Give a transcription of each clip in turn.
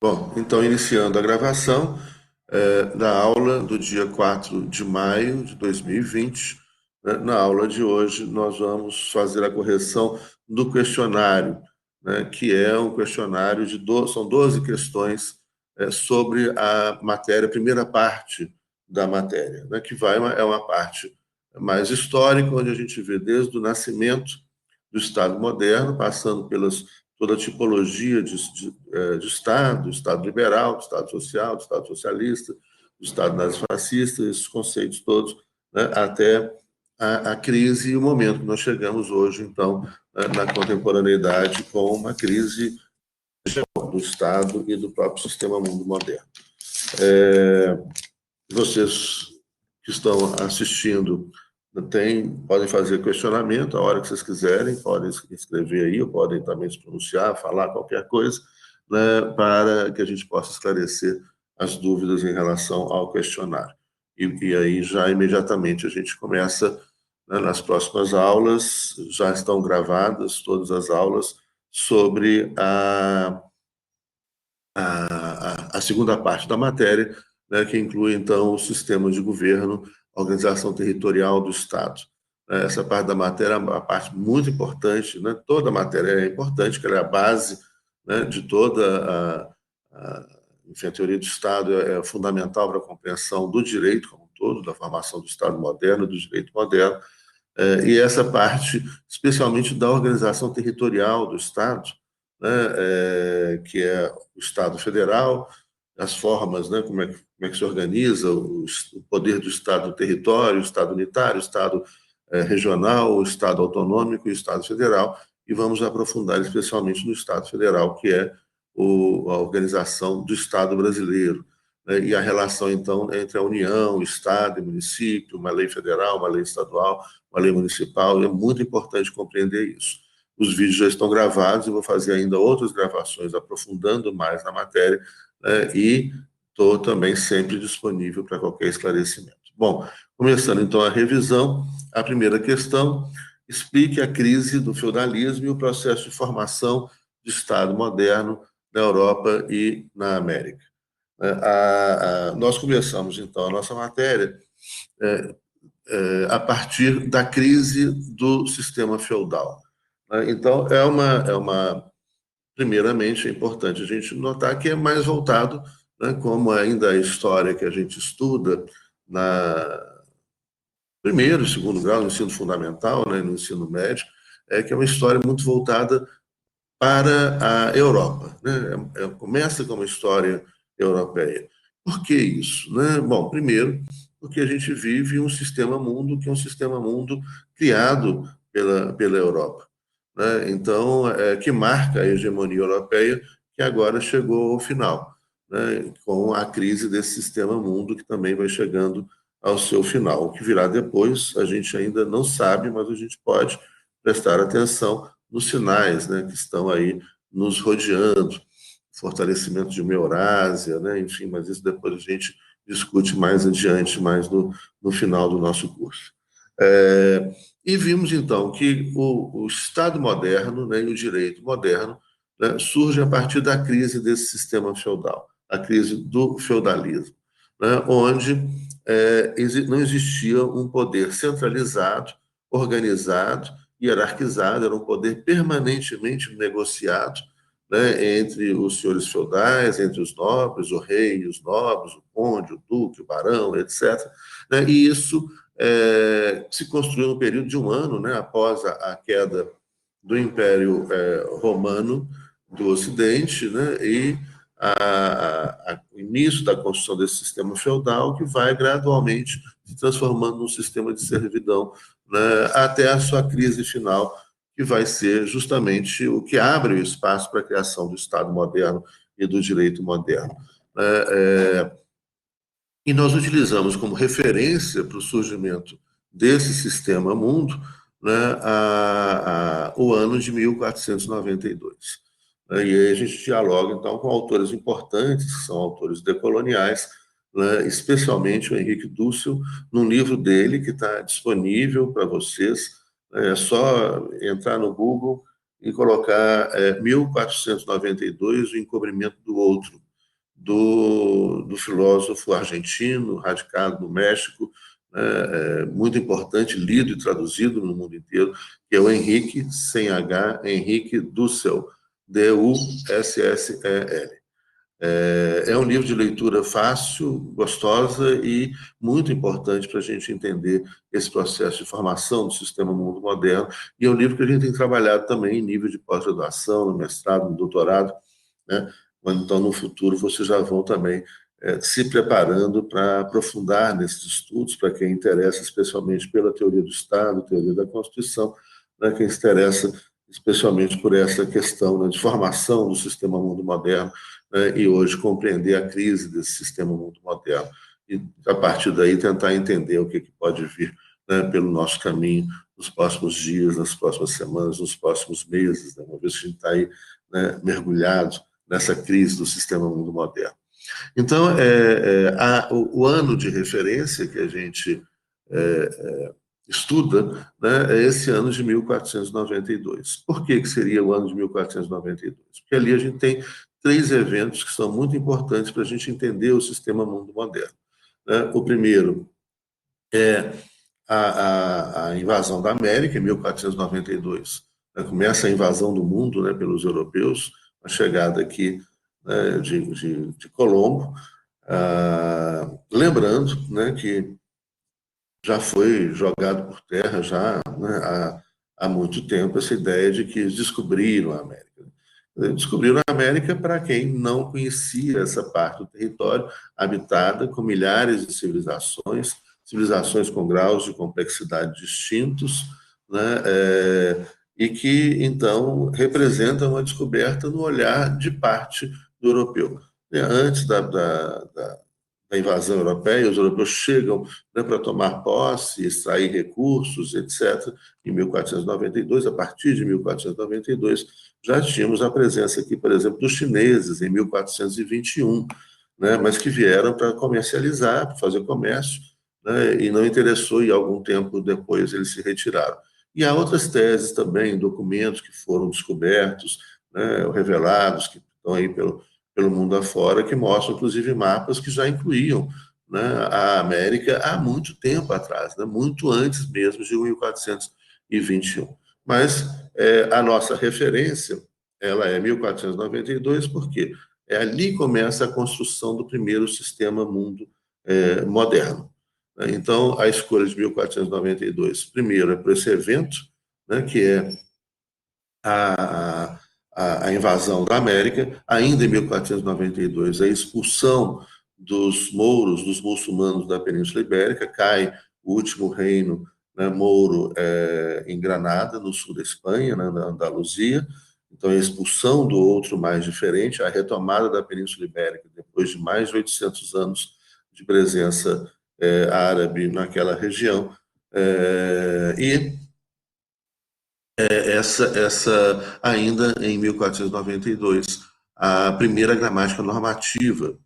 Bom, então, iniciando a gravação da aula do dia 4 de maio de 2020, né, na aula de hoje, nós vamos fazer a correção do questionário, né, que é um questionário são 12 questões sobre a matéria, a primeira parte da matéria, né, é uma parte mais histórica, onde a gente vê desde o nascimento do Estado moderno, passando pelas toda a tipologia de Estado, do Estado liberal, do Estado social, do Estado socialista, do Estado nazifascista, esses conceitos todos, né, até a crise e o momento que nós chegamos hoje, então, na contemporaneidade, com uma crise do Estado e do próprio sistema mundo moderno. Vocês que estão assistindo podem fazer questionamento a hora que vocês quiserem, podem escrever aí, ou podem também se pronunciar, falar qualquer coisa, né, para que a gente possa esclarecer as dúvidas em relação ao questionário. E aí, já imediatamente, a gente começa, né, nas próximas aulas, já estão gravadas todas as aulas sobre a segunda parte da matéria, né, que inclui, então, o sistema de governo, a organização territorial do Estado. Essa parte da matéria é uma parte muito importante, né? Toda a matéria é importante, que ela é a base, né, de enfim, a teoria do Estado é fundamental para a compreensão do direito como um todo, da formação do Estado moderno, do direito moderno, e essa parte, especialmente da organização territorial do Estado, né, que é o Estado federal, as formas, né, como é que se organiza o poder do Estado do território, o Estado unitário, o Estado regional, o Estado autonômico e o Estado federal, e vamos aprofundar especialmente no Estado federal, que é a organização do Estado brasileiro, né, e a relação, então, entre a União, o Estado e município, uma lei federal, uma lei estadual, uma lei municipal, e é muito importante compreender isso. Os vídeos já estão gravados, eu vou fazer ainda outras gravações aprofundando mais na matéria, né, e estou também sempre disponível para qualquer esclarecimento. Bom, começando então a revisão, a primeira questão: explique a crise do feudalismo e o processo de formação de Estado moderno na Europa e na América. Nós começamos então a nossa matéria a partir da crise do sistema feudal. Então, primeiramente, é importante a gente notar que é mais voltado, né, como ainda a história que a gente estuda na primeiro e segundo grau, no ensino fundamental, né, no ensino médio, que é uma história muito voltada para a Europa, né? Começa com uma história europeia. Por que isso, né? Bom, primeiro, porque a gente vive um sistema mundo que é um sistema mundo criado pela Europa, né? Então, que marca a hegemonia europeia, que agora chegou ao final, né, com a crise desse sistema mundo que também vai chegando ao seu final. O que virá depois, a gente ainda não sabe, mas a gente pode prestar atenção nos sinais, né, que estão aí nos rodeando, fortalecimento de uma Eurásia, né, enfim, mas isso depois a gente discute mais adiante, mais no final do nosso curso. E vimos, então, que o Estado moderno, né, e o direito moderno, né, surge a partir da crise desse sistema feudal, a crise do feudalismo, né, onde não existia um poder centralizado, organizado, hierarquizado, era um poder permanentemente negociado, né, entre os senhores feudais, entre os nobres, o rei e os nobres, o conde, o duque, o barão, etc. Né, e isso se construiu no período de um ano, né, após a queda do Império Romano do Ocidente, né, e o início da construção desse sistema feudal, que vai gradualmente se transformando num sistema de servidão, né, até a sua crise final, que vai ser justamente o que abre o espaço para a criação do Estado moderno e do direito moderno. E nós utilizamos como referência para o surgimento desse sistema mundo, né, o ano de 1492. E aí a gente dialoga, então, com autores importantes, que são autores decoloniais, né, especialmente o Henrique Dussel, num livro dele que está disponível para vocês. É só entrar no Google e colocar 1492, o encobrimento do outro. do filósofo argentino, radicado no México, né, muito importante, lido e traduzido no mundo inteiro, que é o Henrique, sem H, Henrique Dussel, Dussel. É um livro de leitura fácil, gostosa e muito importante para a gente entender esse processo de formação do sistema mundo moderno. E é um livro que a gente tem trabalhado também em nível de pós-graduação, no mestrado, no doutorado, né? Então, no futuro, vocês já vão também se preparando para aprofundar nesses estudos, para quem interessa especialmente pela teoria do Estado, teoria da Constituição, né? Quem se interessa especialmente por essa questão, né, de formação do sistema mundo moderno, né, e hoje compreender a crise desse sistema mundo moderno e, a partir daí, tentar entender o que pode vir, né, pelo nosso caminho nos próximos dias, nas próximas semanas, nos próximos meses, né, uma vez que a gente está aí, né, mergulhado nessa crise do sistema mundo moderno. Então, o ano de referência que a gente estuda, né, é esse ano de 1492. Por que seria o ano de 1492? Porque ali a gente tem 3 eventos que são muito importantes para a gente entender o sistema mundo moderno, né? O primeiro é a invasão da América, em 1492. Né? Começa a invasão do mundo, né, pelos europeus, a chegada aqui, né, de Colombo. Lembrando, né, que já foi jogado por terra já, né, há muito tempo essa ideia de que descobriram a América. Descobriram a América para quem não conhecia essa parte do território habitada com milhares de civilizações, civilizações com graus de complexidade distintos, né, e que, então, representam uma descoberta no olhar de parte do europeu. Antes da invasão europeia, os europeus chegam, né, para tomar posse, extrair recursos, etc. Em 1492, a partir de 1492, já tínhamos a presença aqui, por exemplo, dos chineses, em 1421, né, mas que vieram para comercializar, para fazer comércio, né, e não interessou, e algum tempo depois eles se retiraram. E há outras teses também, documentos que foram descobertos, né, revelados, que estão aí pelo mundo afora, que mostram, inclusive, mapas que já incluíam, né, a América há muito tempo atrás, né, muito antes mesmo de 1421. Mas a nossa referência ela é 1492, porque ali começa a construção do primeiro sistema mundo moderno. Então, a escolha de 1492, primeiro, é por esse evento, né, que é a, a invasão da América, ainda em 1492, a expulsão dos mouros, dos muçulmanos da Península Ibérica, cai o último reino, né, mouro em Granada, no sul da Espanha, né, na Andaluzia. Então, a expulsão do outro mais diferente, a retomada da Península Ibérica, depois de mais de 800 anos de presença árabe naquela região. E essa ainda em 1492, a primeira gramática normativa,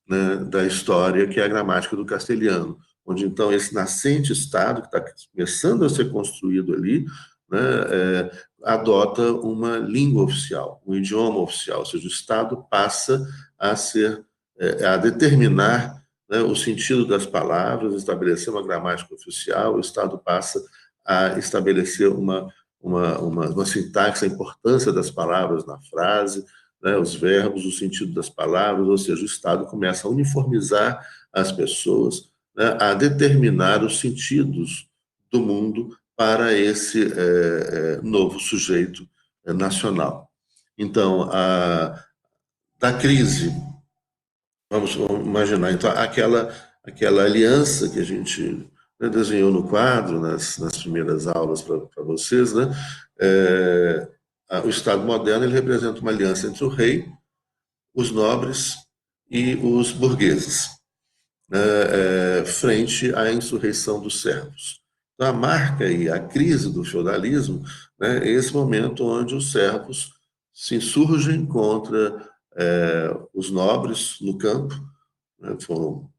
né, da história, que é a gramática do castelhano, onde então esse nascente Estado, que está começando a ser construído ali, né, adota uma língua oficial, um idioma oficial, ou seja, o Estado passa a ser, a determinar, né, o sentido das palavras, estabelecer uma gramática oficial, o Estado passa a estabelecer uma sintaxe, a importância das palavras na frase, né, os verbos, o sentido das palavras, ou seja, o Estado começa a uniformizar as pessoas, né, a determinar os sentidos do mundo para esse novo sujeito nacional. Então, da crise, vamos imaginar, então, aquela aliança que a gente, né, desenhou no quadro, nas primeiras aulas para vocês, né? O Estado moderno ele representa uma aliança entre o rei, os nobres e os burgueses, né, frente à insurreição dos servos. Então, a marca e a crise do feudalismo, né, é esse momento onde os servos se insurgem contra os nobres no campo, né, foram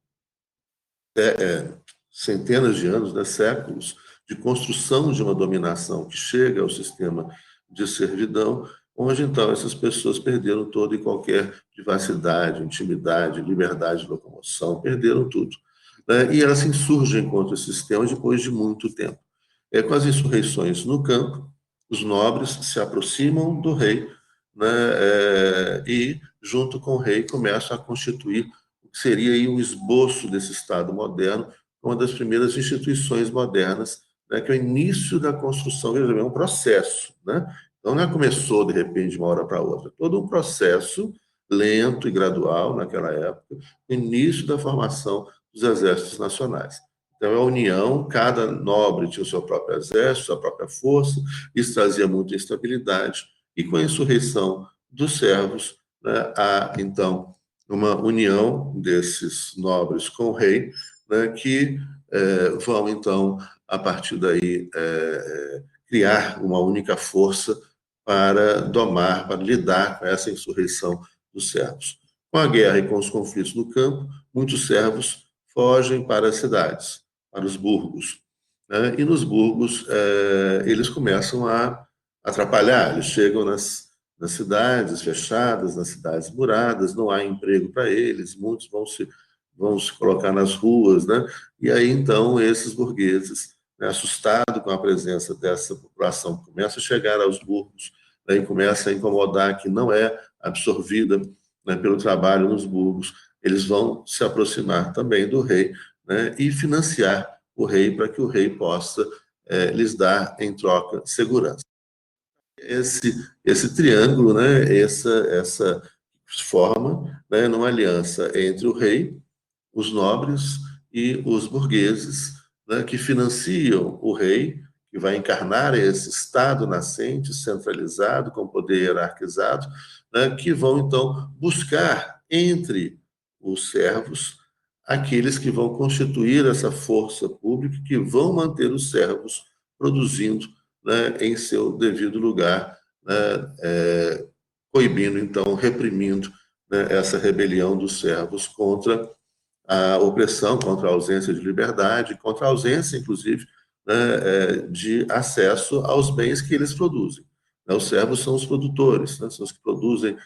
centenas de anos, né, séculos, de construção de uma dominação que chega ao sistema de servidão, onde então essas pessoas perderam toda e qualquer privacidade, intimidade, liberdade de locomoção, perderam tudo, né? E elas se insurgem contra esse sistema depois de muito tempo. Com as insurreições no campo, os nobres se aproximam do rei, né? E, junto com o rei, começam a constituir o que seria aí um esboço desse Estado moderno, uma das primeiras instituições modernas, né? Que é o início da construção, veja bem, é um processo, né? Então, não começou, de repente, de uma hora para outra. Todo um processo lento e gradual, naquela época, início da formação dos exércitos nacionais. Então, a união, cada nobre tinha o seu próprio exército, sua própria força, isso trazia muita instabilidade, e com a insurreição dos servos, né, há, então, uma união desses nobres com o rei, né, que vão, então, a partir daí, criar uma única força para domar, para lidar com essa insurreição dos servos. Com a guerra e com os conflitos no campo, muitos servos fogem para as cidades, para os burgos, né? E nos burgos eles começam a atrapalhar, eles chegam nas cidades fechadas, nas cidades muradas, não há emprego para eles, muitos vão se colocar nas ruas, né? E aí então esses burgueses, né, assustado com a presença dessa população que começa a chegar aos burgos, né, e começa a incomodar, que não é absorvida, né, pelo trabalho nos burgos, eles vão se aproximar também do rei, né, e financiar o rei para que o rei possa lhes dar em troca segurança. Esse triângulo, né, essa forma, né, numa aliança entre o rei, os nobres e os burgueses, né, que financiam o rei, que vai encarnar esse Estado nascente, centralizado, com poder hierarquizado, né, que vão, então, buscar entre os servos aqueles que vão constituir essa força pública, que vão manter os servos produzindo, né, em seu devido lugar, né, coibindo, então, reprimindo, né, essa rebelião dos servos contra a opressão, contra a ausência de liberdade, contra a ausência, inclusive, né, de acesso aos bens que eles produzem. Os servos são os produtores, né, são os que produzem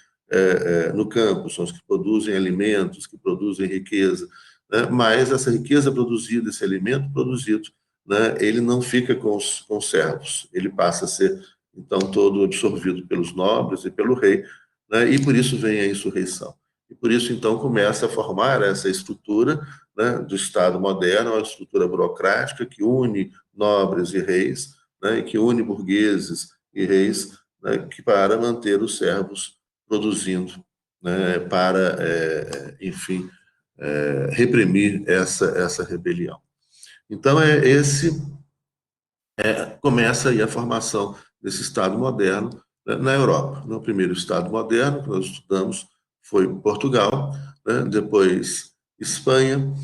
no campo, são os que produzem alimentos, que produzem riqueza, né, mas essa riqueza produzida, esse alimento produzido, né, ele não fica com os servos, ele passa a ser, então, todo absorvido pelos nobres e pelo rei, né, e por isso vem a insurreição. E por isso, então, começa a formar essa estrutura, né, do Estado moderno, uma estrutura burocrática que une nobres e reis, né, e que une burgueses e reis, né, que para manter os servos produzindo, né, para, enfim, reprimir essa rebelião. Então, começa aí a formação desse Estado moderno, né, na Europa. O primeiro Estado moderno que nós estudamos foi Portugal, né, depois Espanha,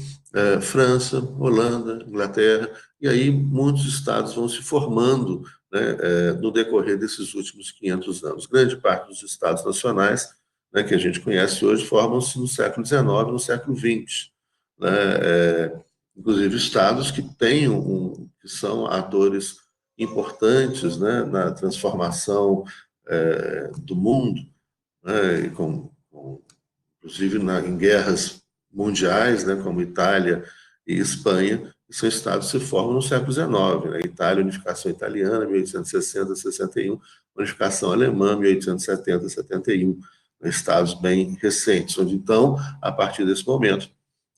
França, Holanda, Inglaterra, e aí muitos estados vão se formando, né, no decorrer desses últimos 500 anos. Grande parte dos estados nacionais, né, que a gente conhece hoje formam-se no século XIX, no século XX, né, inclusive estados que que são atores importantes, né, na transformação do mundo, né, inclusive em guerras mundiais, né, como Itália e Espanha, que são estados que se formam no século XIX. Né? Itália, unificação italiana, 1860, 61, unificação alemã, 1870, 71. Estados bem recentes, onde, então, a partir desse momento,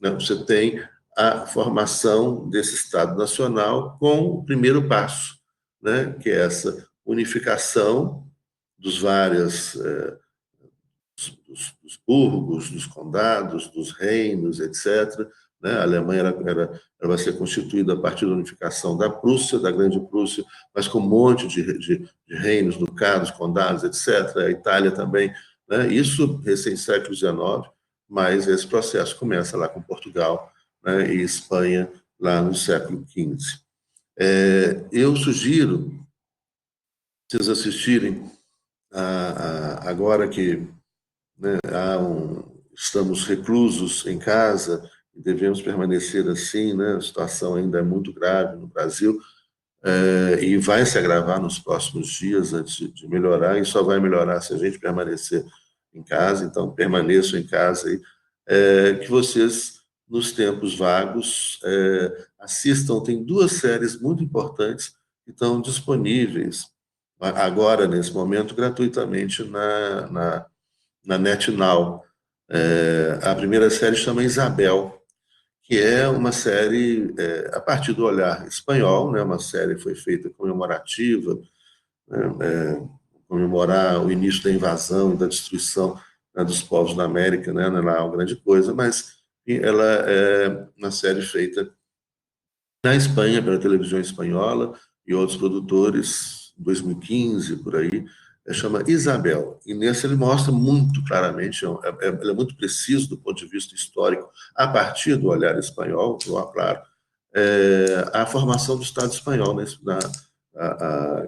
né, você tem a formação desse Estado Nacional com o primeiro passo, né, que é essa unificação dos vários dos burgos, dos condados, dos reinos, etc. Né? A Alemanha ela vai ser constituída a partir da unificação da Prússia, da Grande Prússia, mas com um monte de reinos, ducados, condados, etc. A Itália também. Né? Isso recém-século XIX, mas esse processo começa lá com Portugal, né? E Espanha lá no século XV. Eu sugiro vocês assistirem agora que, né, estamos reclusos em casa e devemos permanecer assim, né? A situação ainda é muito grave no Brasil. e vai se agravar nos próximos dias antes de melhorar, e só vai melhorar se a gente permanecer em casa. Então, permaneçam em casa aí, que vocês, nos tempos vagos, assistam. Tem duas séries muito importantes que estão disponíveis agora, nesse momento, gratuitamente na NetNow. A primeira série chama Isabel, que é uma série a partir do olhar espanhol, né? Uma série que foi feita comemorativa, né? Comemorar o início da invasão e da destruição, né, dos povos da América, né? Não é uma grande coisa, mas ela é uma série feita na Espanha, pela televisão espanhola e outros produtores, em 2015, por aí, chama Isabel. E nesse ele mostra muito claramente, ele é muito preciso do ponto de vista histórico, a partir do olhar espanhol, claro, a formação do Estado espanhol, né,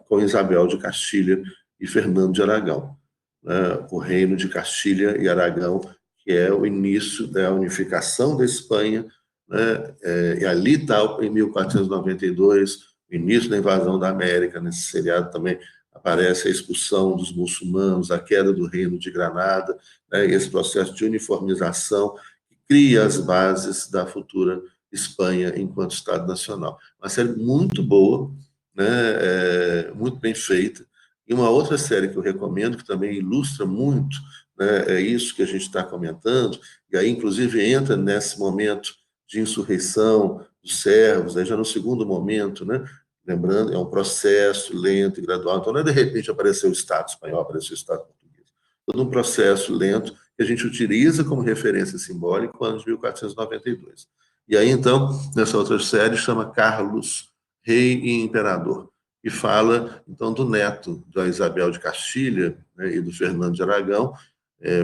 com Isabel de Castilha e Fernando de Aragão, né, o reino de Castilha e Aragão, que é o início da unificação da Espanha, né, e ali está, em 1492, o início da invasão da América. Nesse seriado também aparece a expulsão dos muçulmanos, a queda do reino de Granada, né, esse processo de uniformização que cria as bases da futura Espanha enquanto Estado Nacional. Uma série muito boa, né, muito bem feita. E uma outra série que eu recomendo, que também ilustra muito, né, é isso que a gente está comentando, e aí, inclusive, entra nesse momento de insurreição dos servos, aí já no segundo momento, né? Lembrando, é um processo lento e gradual, então não é de repente apareceu o Estado espanhol, apareceu o Estado português. Todo um processo lento que a gente utiliza como referência simbólica o ano de 1492. E aí, então, nessa outra série, chama Carlos, Rei e Imperador, e fala, então, do neto da Isabel de Castilha, né, e do Fernando de Aragão,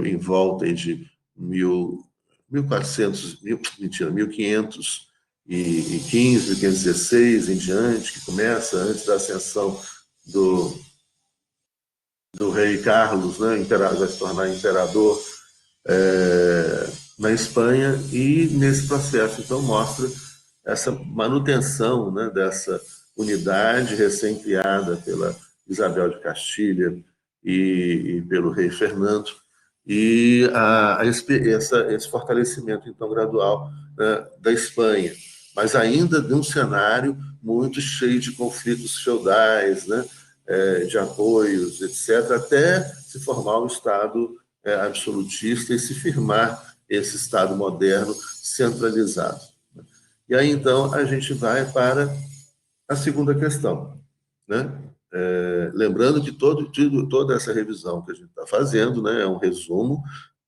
em volta de 1400, mentira, 1515, 1516 em diante, que começa antes da ascensão do rei Carlos, né, vai se tornar imperador na Espanha, e nesse processo, então, mostra essa manutenção, né, dessa unidade recém-criada pela Isabel de Castilha e pelo rei Fernando, e esse fortalecimento, então, gradual, né, da Espanha, mas ainda de um cenário muito cheio de conflitos feudais, né, de apoios, etc., até se formar um Estado absolutista e se firmar esse Estado moderno centralizado. E aí, então, a gente vai para a segunda questão, né? Lembrando que toda essa revisão que a gente está fazendo, né, é um resumo,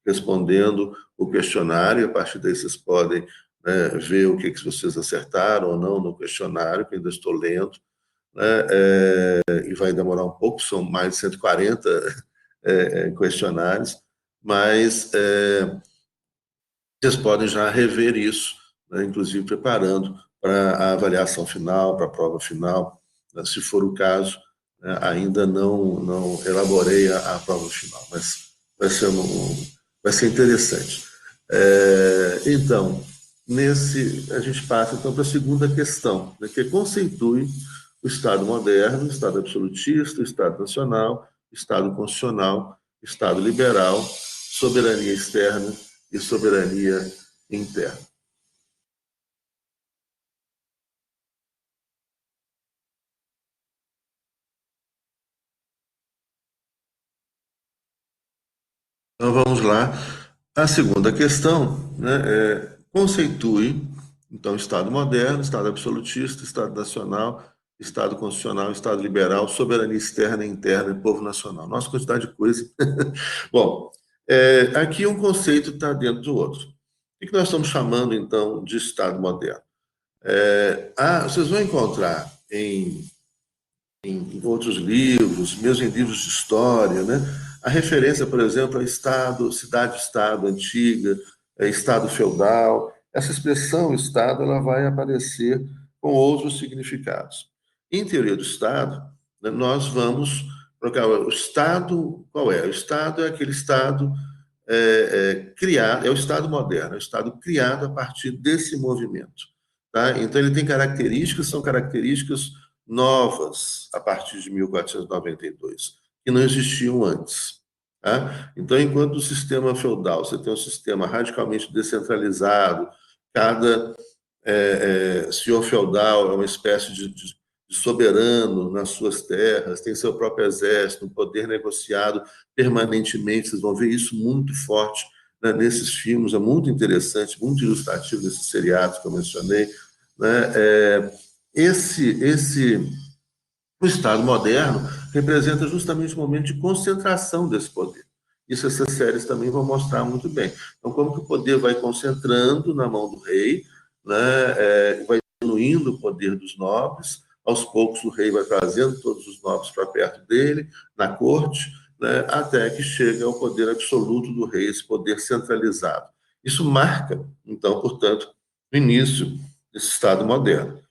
respondendo o questionário. A partir daí vocês podem, né, ver o que vocês acertaram ou não no questionário, que ainda estou lendo, né, e vai demorar um pouco, são mais de 140 questionários, mas vocês podem já rever isso, né, inclusive preparando para a avaliação final, para a prova final, né, se for o caso. Ainda não elaborei a prova final, mas vai ser interessante. Então, a gente passa então para a segunda questão, né, que conceitue o Estado moderno, o Estado absolutista, o Estado nacional, o Estado constitucional, o Estado liberal, soberania externa e soberania interna. Então vamos lá. A segunda questão, né, conceitue, então, Estado moderno, Estado absolutista, Estado nacional, Estado constitucional, Estado liberal, soberania externa e interna e povo nacional. Nossa, quantidade de coisa. Bom, aqui um conceito está dentro do outro. O que nós estamos chamando, então, de Estado moderno? Vocês vão encontrar em outros livros, mesmo em livros de história, né? A referência, por exemplo, a Estado, cidade-estado antiga, Estado feudal. Essa expressão Estado ela vai aparecer com outros significados. Em teoria do Estado, né, nós vamos colocar o Estado, qual é? O Estado é aquele Estado criado, é o Estado moderno, é o Estado criado a partir desse movimento. Tá? Então, ele tem características, são características novas a partir de 1492, que não existiam antes. Tá? Então, enquanto o sistema feudal, você tem um sistema radicalmente descentralizado, cada senhor feudal é uma espécie de soberano nas suas terras, tem seu próprio exército, um poder negociado permanentemente. Vocês vão ver isso muito forte, né, nesses filmes, é muito interessante, muito ilustrativo desses seriados que eu mencionei. Né? O Estado moderno representa justamente um momento de concentração desse poder. Isso essas séries também vão mostrar muito bem. Então, como que o poder vai concentrando na mão do rei, né, vai diminuindo o poder dos nobres, aos poucos o rei vai trazendo todos os nobres para perto dele, na corte, né, até que chega ao poder absoluto do rei, esse poder centralizado. Isso marca, então, portanto, o início desse Estado moderno.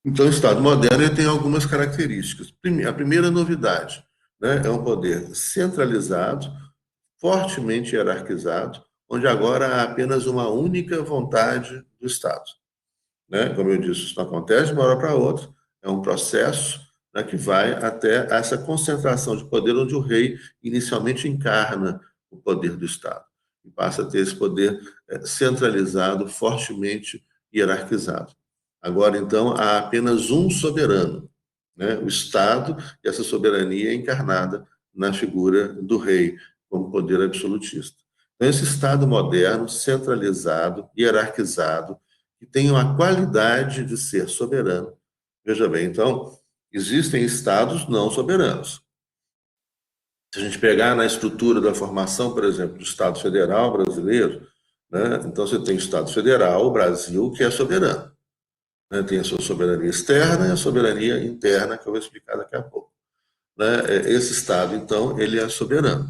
Então, o Estado moderno ele tem algumas características. A primeira novidade, né, é um poder centralizado, fortemente hierarquizado, onde agora há apenas uma única vontade do Estado. Né? Como eu disse, isso não acontece de uma hora para outra, é um processo, né, que vai até essa concentração de poder, onde o rei inicialmente encarna o poder do Estado e passa a ter esse poder centralizado, fortemente hierarquizado. Agora, então, há apenas um soberano, né? O Estado, e essa soberania é encarnada na figura do rei, como poder absolutista. Então, esse Estado moderno, centralizado, hierarquizado, que tem a qualidade de ser soberano. Veja bem, então, existem Estados não soberanos. Se a gente pegar na estrutura da formação, por exemplo, do Estado Federal brasileiro, né? Então você tem o Estado Federal, o Brasil, que é soberano. Né? Tem a sua soberania externa e a soberania interna, que eu vou explicar daqui a pouco. Né? Esse Estado, então, ele é soberano.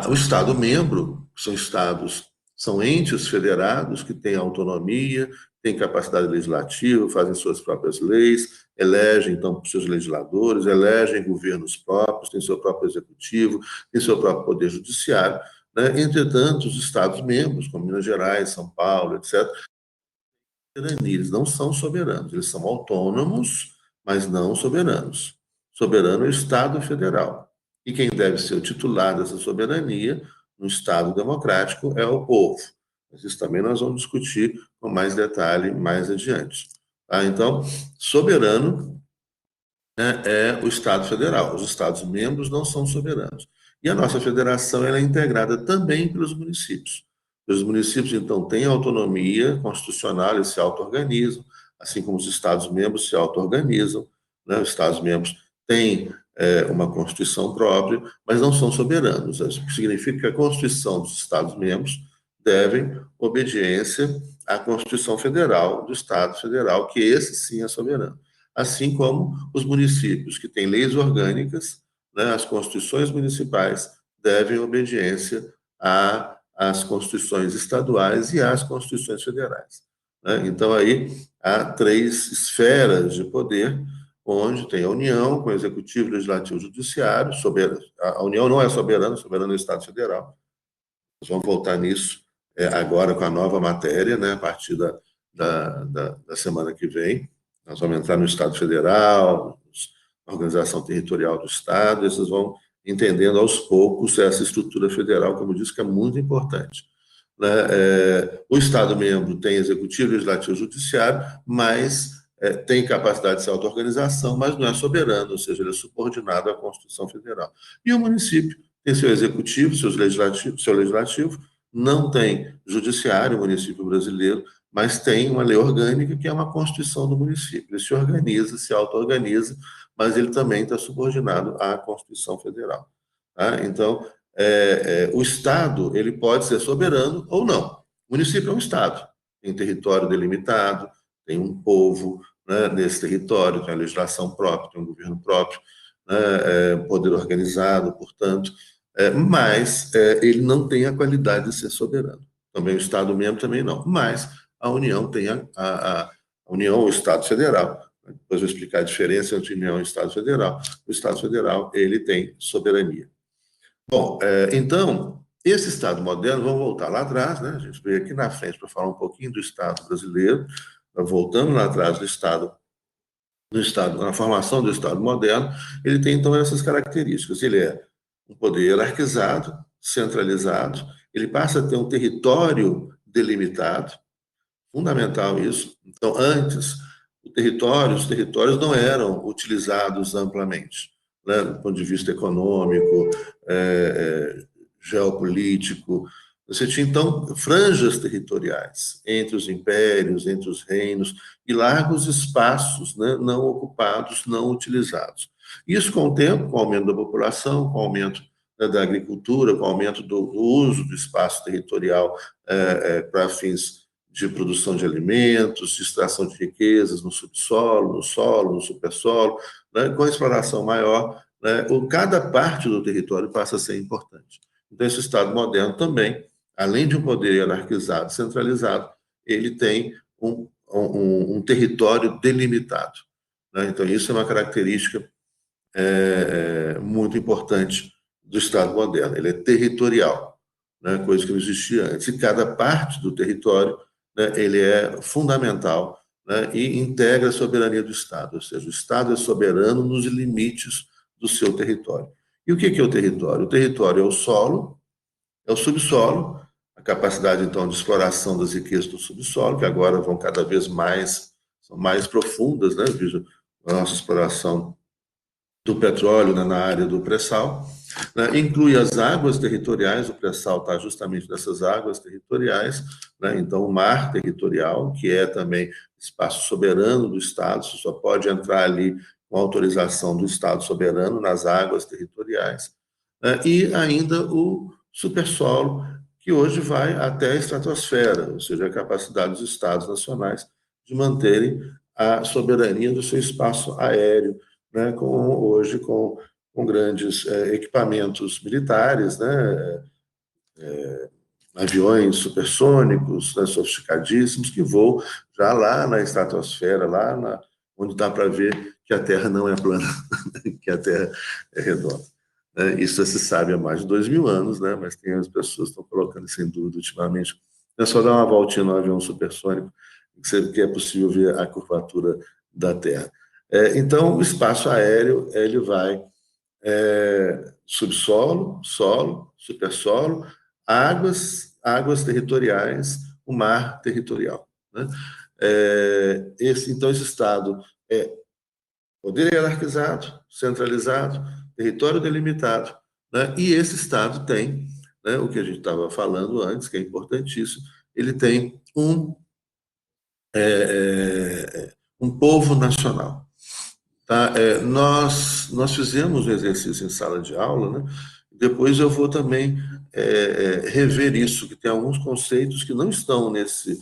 O Estado-membro, que são estados, são entes federados que têm autonomia, têm capacidade legislativa, fazem suas próprias leis, elegem, então, seus legisladores, elegem governos próprios, têm seu próprio executivo, têm seu próprio poder judiciário. Né? Entretanto, os Estados-membros, como Minas Gerais, São Paulo, etc., eles não são soberanos, eles são autônomos, mas não soberanos. Soberano é o Estado federal. E quem deve ser o titular dessa soberania, no Estado democrático, é o povo. Mas isso também nós vamos discutir com mais detalhe mais adiante. Tá? Então, soberano, né, é o Estado federal. Os Estados-membros não são soberanos. E a nossa federação ela é integrada também pelos municípios. Os municípios, então, têm autonomia constitucional, eles se auto-organizam, assim como os Estados-membros se auto-organizam. Né? Os Estados-membros têm uma Constituição própria, mas não são soberanos. Isso significa que a Constituição dos Estados-membros devem obediência à Constituição Federal do Estado Federal, que esse sim é soberano. Assim como os municípios que têm leis orgânicas, né, as constituições municipais devem obediência às constituições estaduais e às constituições federais. Né? Então, aí há três esferas de poder, onde tem a União, com o Executivo, Legislativo e Judiciário. A União não é soberana, soberano é o Estado Federal. Nós vamos voltar nisso agora com a nova matéria, né, a partir da semana que vem. Nós vamos entrar no Estado Federal, na organização territorial do Estado, e vocês vão entendendo aos poucos essa estrutura federal, como eu disse, que é muito importante. Né? O Estado-membro tem executivo, legislativo e judiciário, mas tem capacidade de ser auto-organização, mas não é soberano, ou seja, ele é subordinado à Constituição Federal. E o município tem seu executivo, seu legislativo, não tem judiciário, o município brasileiro, mas tem uma lei orgânica que é uma Constituição do município. Ele se organiza, se auto-organiza, mas ele também está subordinado à Constituição Federal. Tá? Então, o Estado ele pode ser soberano ou não. O município é um Estado, tem território delimitado, tem um povo, né, nesse território, tem a legislação própria, tem um governo próprio, né, poder organizado, portanto, mas ele não tem a qualidade de ser soberano. Também o Estado-membro também não, mas a União tem a União, o Estado Federal. Depois eu vou explicar a diferença entre União e Estado Federal. O Estado Federal, ele tem soberania. Bom, então, esse Estado moderno, vamos voltar lá atrás, né? A gente veio aqui na frente para falar um pouquinho do Estado brasileiro, voltando lá atrás do Estado do Estado, na formação do Estado moderno, ele tem então essas características. Ele é um poder hierarquizado, centralizado, ele passa a ter um território delimitado, fundamental isso. Então, antes, os territórios não eram utilizados amplamente, né, do ponto de vista econômico, geopolítico. Você tinha, então, franjas territoriais entre os impérios, entre os reinos, e largos espaços, né, não ocupados, não utilizados. Isso, com o tempo, com o aumento da população, com o aumento, né, da agricultura, com o aumento do uso do espaço territorial para fins de produção de alimentos, de extração de riquezas no subsolo, no solo, no supersolo, né, com a exploração maior, né, cada parte do território passa a ser importante. Então, esse Estado moderno também, além de um poder hierarquizado, centralizado, ele tem um território delimitado, né? Então, isso é uma característica muito importante do Estado moderno. Ele é territorial, né? Coisa que não existia antes. E cada parte do território, né, ele é fundamental, né, e integra a soberania do Estado. Ou seja, o Estado é soberano nos limites do seu território. E o que é o território? O território é o solo, é o subsolo, a capacidade, então, de exploração das riquezas do subsolo, que agora vão cada vez mais, são mais profundas, né? Veja, a nossa exploração do petróleo, né, na área do pré-sal, né, inclui as águas territoriais, o pré-sal está justamente nessas águas territoriais, né, então o mar territorial, que é também espaço soberano do Estado, você só pode entrar ali com autorização do Estado soberano nas águas territoriais, né, e ainda o supersolo, que hoje vai até a estratosfera, ou seja, a capacidade dos Estados nacionais de manterem a soberania do seu espaço aéreo, né, hoje com grandes equipamentos militares, né, aviões supersônicos, né, sofisticadíssimos, que voam já lá na estratosfera, onde dá para ver que a Terra não é plana, que a Terra é redonda. Isso se sabe há mais de 2.000 anos, né, mas tem as pessoas que estão colocando isso em dúvida ultimamente. É só dar uma voltinha no avião supersônico que é possível ver a curvatura da Terra. Então, o espaço aéreo ele vai subsolo, solo, supersolo, águas territoriais, o mar territorial, né? Então, esse Estado é poder hierarquizado, centralizado, território delimitado, né? E esse Estado tem, né, o que a gente estava falando antes, que é importantíssimo, ele tem um povo nacional. Tá? Nós fizemos um exercício em sala de aula, né? Depois eu vou também rever isso, que tem alguns conceitos que não estão nesse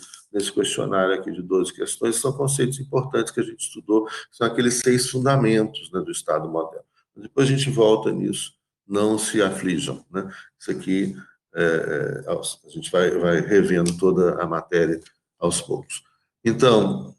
questionário aqui de 12 questões, são conceitos importantes que a gente estudou, são aqueles 6 fundamentos, né, do Estado moderno. Depois a gente volta nisso, não se aflijam, né? Isso aqui, a gente vai revendo toda a matéria aos poucos. Então,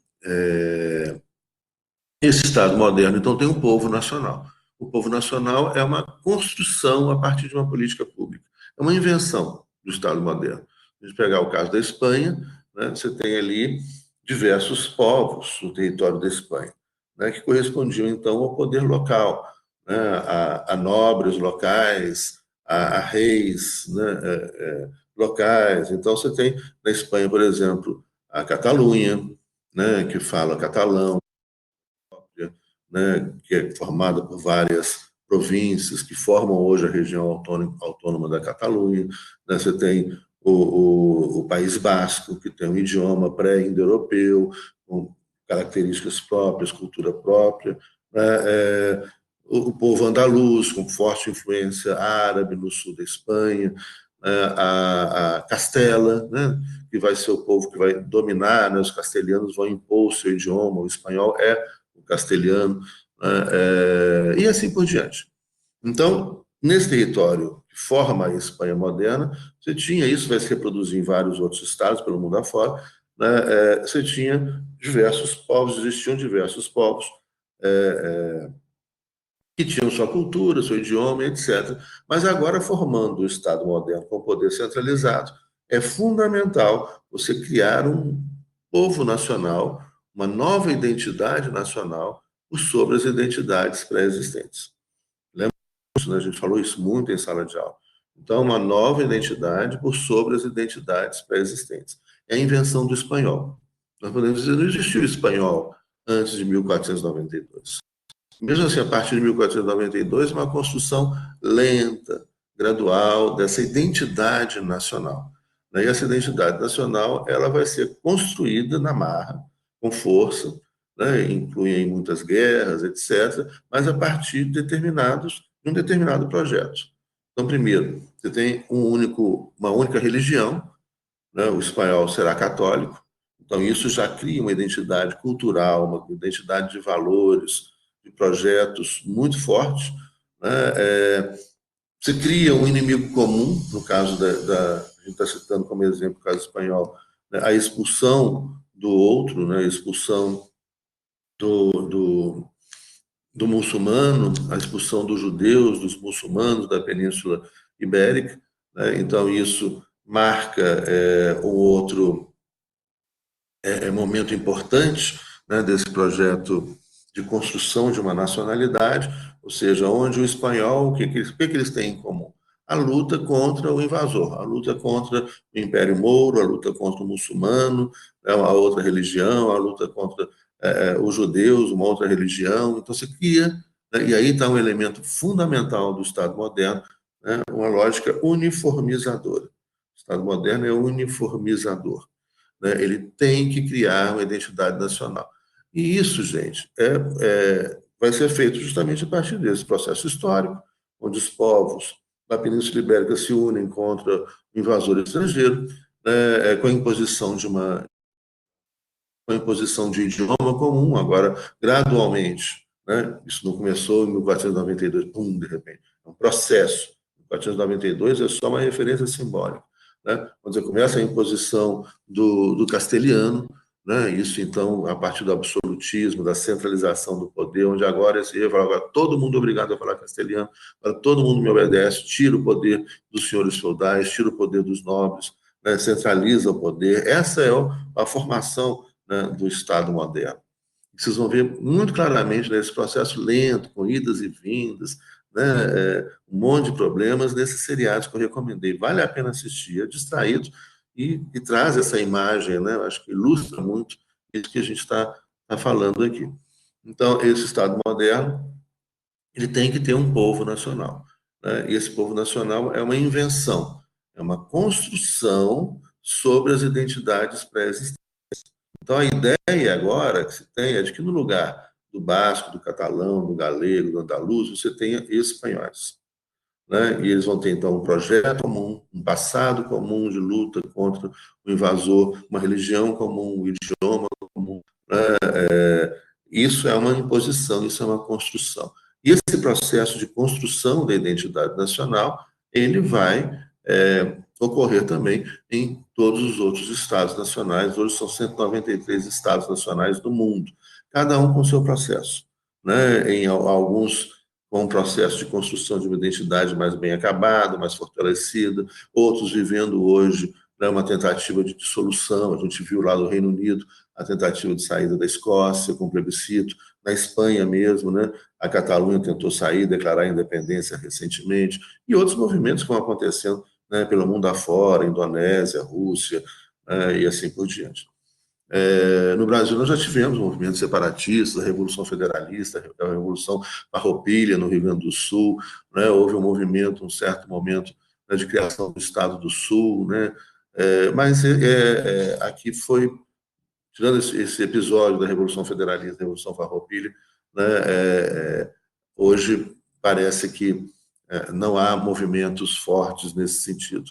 esse Estado moderno, então, tem um povo nacional. O povo nacional é uma construção a partir de uma política pública. É uma invenção do Estado moderno. Se a gente pegar o caso da Espanha, né, você tem ali diversos povos no território da Espanha, né, que correspondiam, então, ao poder local, né, a nobres locais, a reis, né, locais. Então, você tem na Espanha, por exemplo, a Catalunha, né, que fala catalão, né, que é formada por várias províncias que formam hoje a região autônoma da Catalunha. Né? Você tem o País Basco, que tem um idioma pré-indo-europeu, com características próprias, cultura própria. Né? O povo andaluz, com forte influência árabe no sul da Espanha. A Castela, né? Que vai ser o povo que vai dominar, né? Os castelhanos vão impor o seu idioma, o espanhol é castelhano, né, e assim por diante. Então, nesse território que forma a Espanha moderna, você tinha isso, vai se reproduzir em vários outros estados pelo mundo afora, né, você tinha diversos povos, existiam diversos povos que tinham sua cultura, seu idioma, etc. Mas agora, formando o Estado moderno com poder centralizado, é fundamental você criar um povo nacional, uma nova identidade nacional, por sobre as identidades pré-existentes. Lembra disso, né? A gente falou isso muito em sala de aula. Então, uma nova identidade por sobre as identidades pré-existentes. É a invenção do espanhol. Nós podemos dizer que não existiu espanhol antes de 1492. Mesmo assim, a partir de 1492, uma construção lenta, gradual, dessa identidade nacional. E essa identidade nacional ela vai ser construída na marra, com força, né? Inclui muitas guerras, etc., mas a partir de um determinado projeto. Então, primeiro, você tem uma única religião, né? O espanhol será católico, então isso já cria uma identidade cultural, uma identidade de valores, de projetos muito fortes, né? Você cria um inimigo comum, no caso a gente está citando como exemplo o caso espanhol, né? A expulsão do outro, né? A expulsão do, do muçulmano, a expulsão dos judeus, dos muçulmanos da Península Ibérica, né? Então isso marca um outro momento importante, né, desse projeto de construção de uma nacionalidade, ou seja, onde o espanhol, o que eles têm em comum? A luta contra o invasor, a luta contra o Império Mouro, a luta contra o muçulmano, a outra religião, a luta contra os judeus, uma outra religião. Então, se cria, né, e aí está um elemento fundamental do Estado moderno, né, uma lógica uniformizadora. O Estado moderno é uniformizador, né? Ele tem que criar uma identidade nacional. E isso, gente, vai ser feito justamente a partir desse processo histórico, onde os povos da Península Ibérica se unem contra o invasor estrangeiro, né, com a imposição de idioma comum, agora, gradualmente. Né? Isso não começou em 1492, pum, de repente. É um processo. 1492 é só uma referência simbólica. Né? Quando você começa a imposição do castelhano, né? Isso, então, a partir do absolutismo, da centralização do poder, onde agora agora todo mundo é obrigado a falar castelhano, agora todo mundo me obedece, tira o poder dos senhores feudais, tira o poder dos nobres, né? Centraliza o poder. Essa é a formação, né, do Estado moderno. Vocês vão ver muito claramente nesse processo lento, com idas e vindas, né, um monte de problemas nesses seriados que eu recomendei. Vale a pena assistir, é distraído e traz essa imagem, né, acho que ilustra muito isso que a gente está falando aqui. Então, esse Estado moderno, ele tem que ter um povo nacional, né, e esse povo nacional é uma invenção, é uma construção sobre as identidades pré-existentes. Então, a ideia agora que se tem é de que no lugar do basco, do catalão, do galego, do andaluz, você tenha espanhóis, né? E eles vão ter, então, um projeto comum, um passado comum de luta contra o invasor, uma religião comum, um idioma comum, né? Isso é uma imposição, isso é uma construção. E esse processo de construção da identidade nacional, ele vai ocorrer também em todos os outros estados nacionais. Hoje são 193 estados nacionais do mundo, cada um com seu processo, né? Em alguns com um processo de construção de uma identidade mais bem acabada, mais fortalecida, outros vivendo hoje, né, uma tentativa de dissolução. A gente viu lá no Reino Unido a tentativa de saída da Escócia com plebiscito, na Espanha mesmo, né, a Catalunha tentou sair, declarar a independência recentemente, e outros movimentos que vão acontecendo, né, pelo mundo afora, Indonésia, Rússia, e assim por diante. No Brasil, nós já tivemos movimentos separatistas, a Revolução Federalista, a Revolução Farroupilha, no Rio Grande do Sul, né? Houve um movimento, um certo momento, né, de criação do Estado do Sul, né? Mas aqui foi, tirando esse episódio da Revolução Federalista, da Revolução Farroupilha, né, hoje parece que não há movimentos fortes nesse sentido.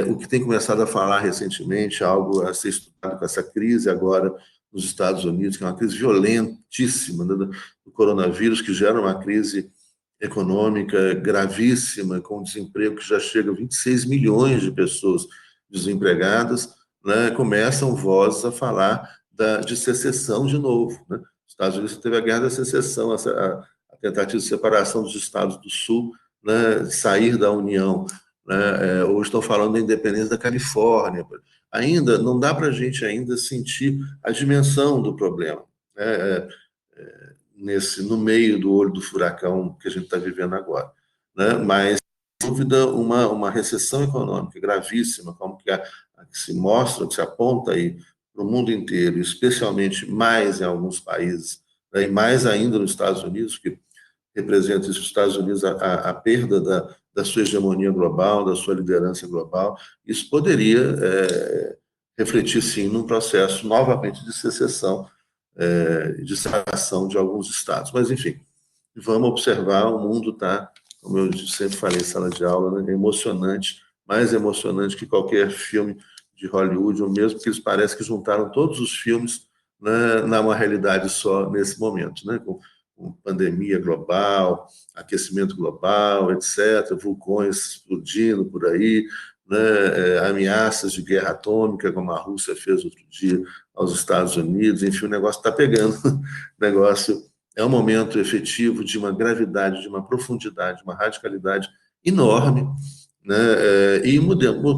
O que tem começado a falar recentemente, algo a ser estudado com essa crise agora nos Estados Unidos, que é uma crise violentíssima, né, do coronavírus, que gera uma crise econômica gravíssima, com desemprego que já chega a 26 milhões de pessoas desempregadas, né, começam vozes a falar de secessão de novo. Né? Os Estados Unidos teve a guerra da secessão, a tentativa de separação dos Estados do Sul, né, sair da União. Né? Hoje estão falando da independência da Califórnia. Ainda não dá para a gente ainda sentir a dimensão do problema. Né? no meio do olho do furacão que a gente está vivendo agora, né? Mas, sem dúvida, uma recessão econômica gravíssima, como a que se mostra, que se aponta aí para o mundo inteiro, especialmente mais em alguns países, né? E mais ainda nos Estados Unidos, que representa isso, os Estados Unidos, a perda da sua hegemonia global, da sua liderança global, isso poderia refletir, sim, num processo novamente de secessão, de separação de alguns estados. Mas, enfim, vamos observar, o mundo está, como eu sempre falei em sala de aula, né, emocionante, mais emocionante que qualquer filme de Hollywood, ou mesmo que eles parecem que juntaram todos os filmes, né, numa realidade só nesse momento, né, com pandemia global, aquecimento global, etc., vulcões explodindo por aí, né, ameaças de guerra atômica, como a Rússia fez outro dia aos Estados Unidos, enfim, o negócio está pegando, o negócio é um momento efetivo de uma gravidade, de uma profundidade, de uma radicalidade enorme, né, e,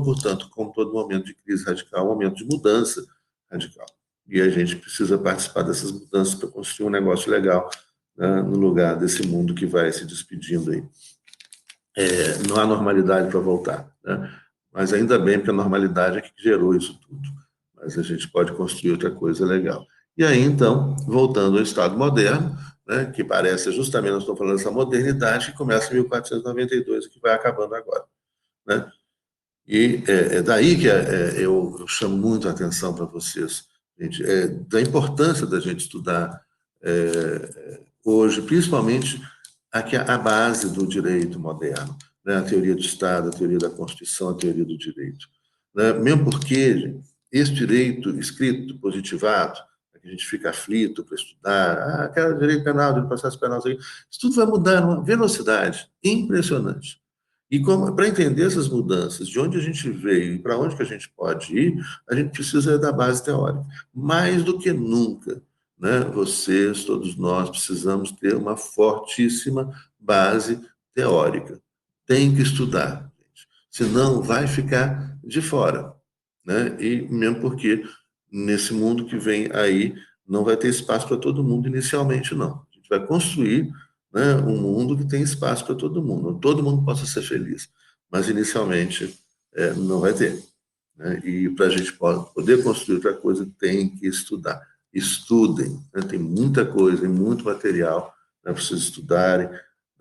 portanto, como todo momento de crise radical, um momento de mudança radical. E a gente precisa participar dessas mudanças para construir um negócio legal, né, no lugar desse mundo que vai se despedindo aí. Não há normalidade para voltar, né? Mas ainda bem, porque a normalidade é que gerou isso tudo. Mas a gente pode construir outra coisa legal. E aí, então, voltando ao Estado moderno, né, que parece justamente, nós estamos falando dessa modernidade que começa em 1492 e que vai acabando agora, né? E é daí que eu chamo muito a atenção para vocês, gente, da importância da gente estudar hoje, principalmente aqui a base do direito moderno, né? A teoria do Estado, a teoria da Constituição, a teoria do direito, né? Mesmo porque esse direito escrito, positivado, que a gente fica aflito para estudar, quero direito penal, direito processo penal, isso tudo vai mudar numa velocidade impressionante. E para entender essas mudanças, de onde a gente veio e para onde que a gente pode ir, a gente precisa da base teórica. Mais do que nunca, né? Vocês, todos nós, precisamos ter uma fortíssima base teórica. Tem que estudar, gente. Senão vai ficar de fora, né? E mesmo porque nesse mundo que vem aí não vai ter espaço para todo mundo inicialmente, não. A gente vai construir, né, um mundo que tem espaço para todo mundo possa ser feliz, mas inicialmente não vai ter, né? E para a gente poder construir outra coisa, tem que estudar. Estudem, né? Tem muita coisa, tem muito material, né, para vocês estudarem,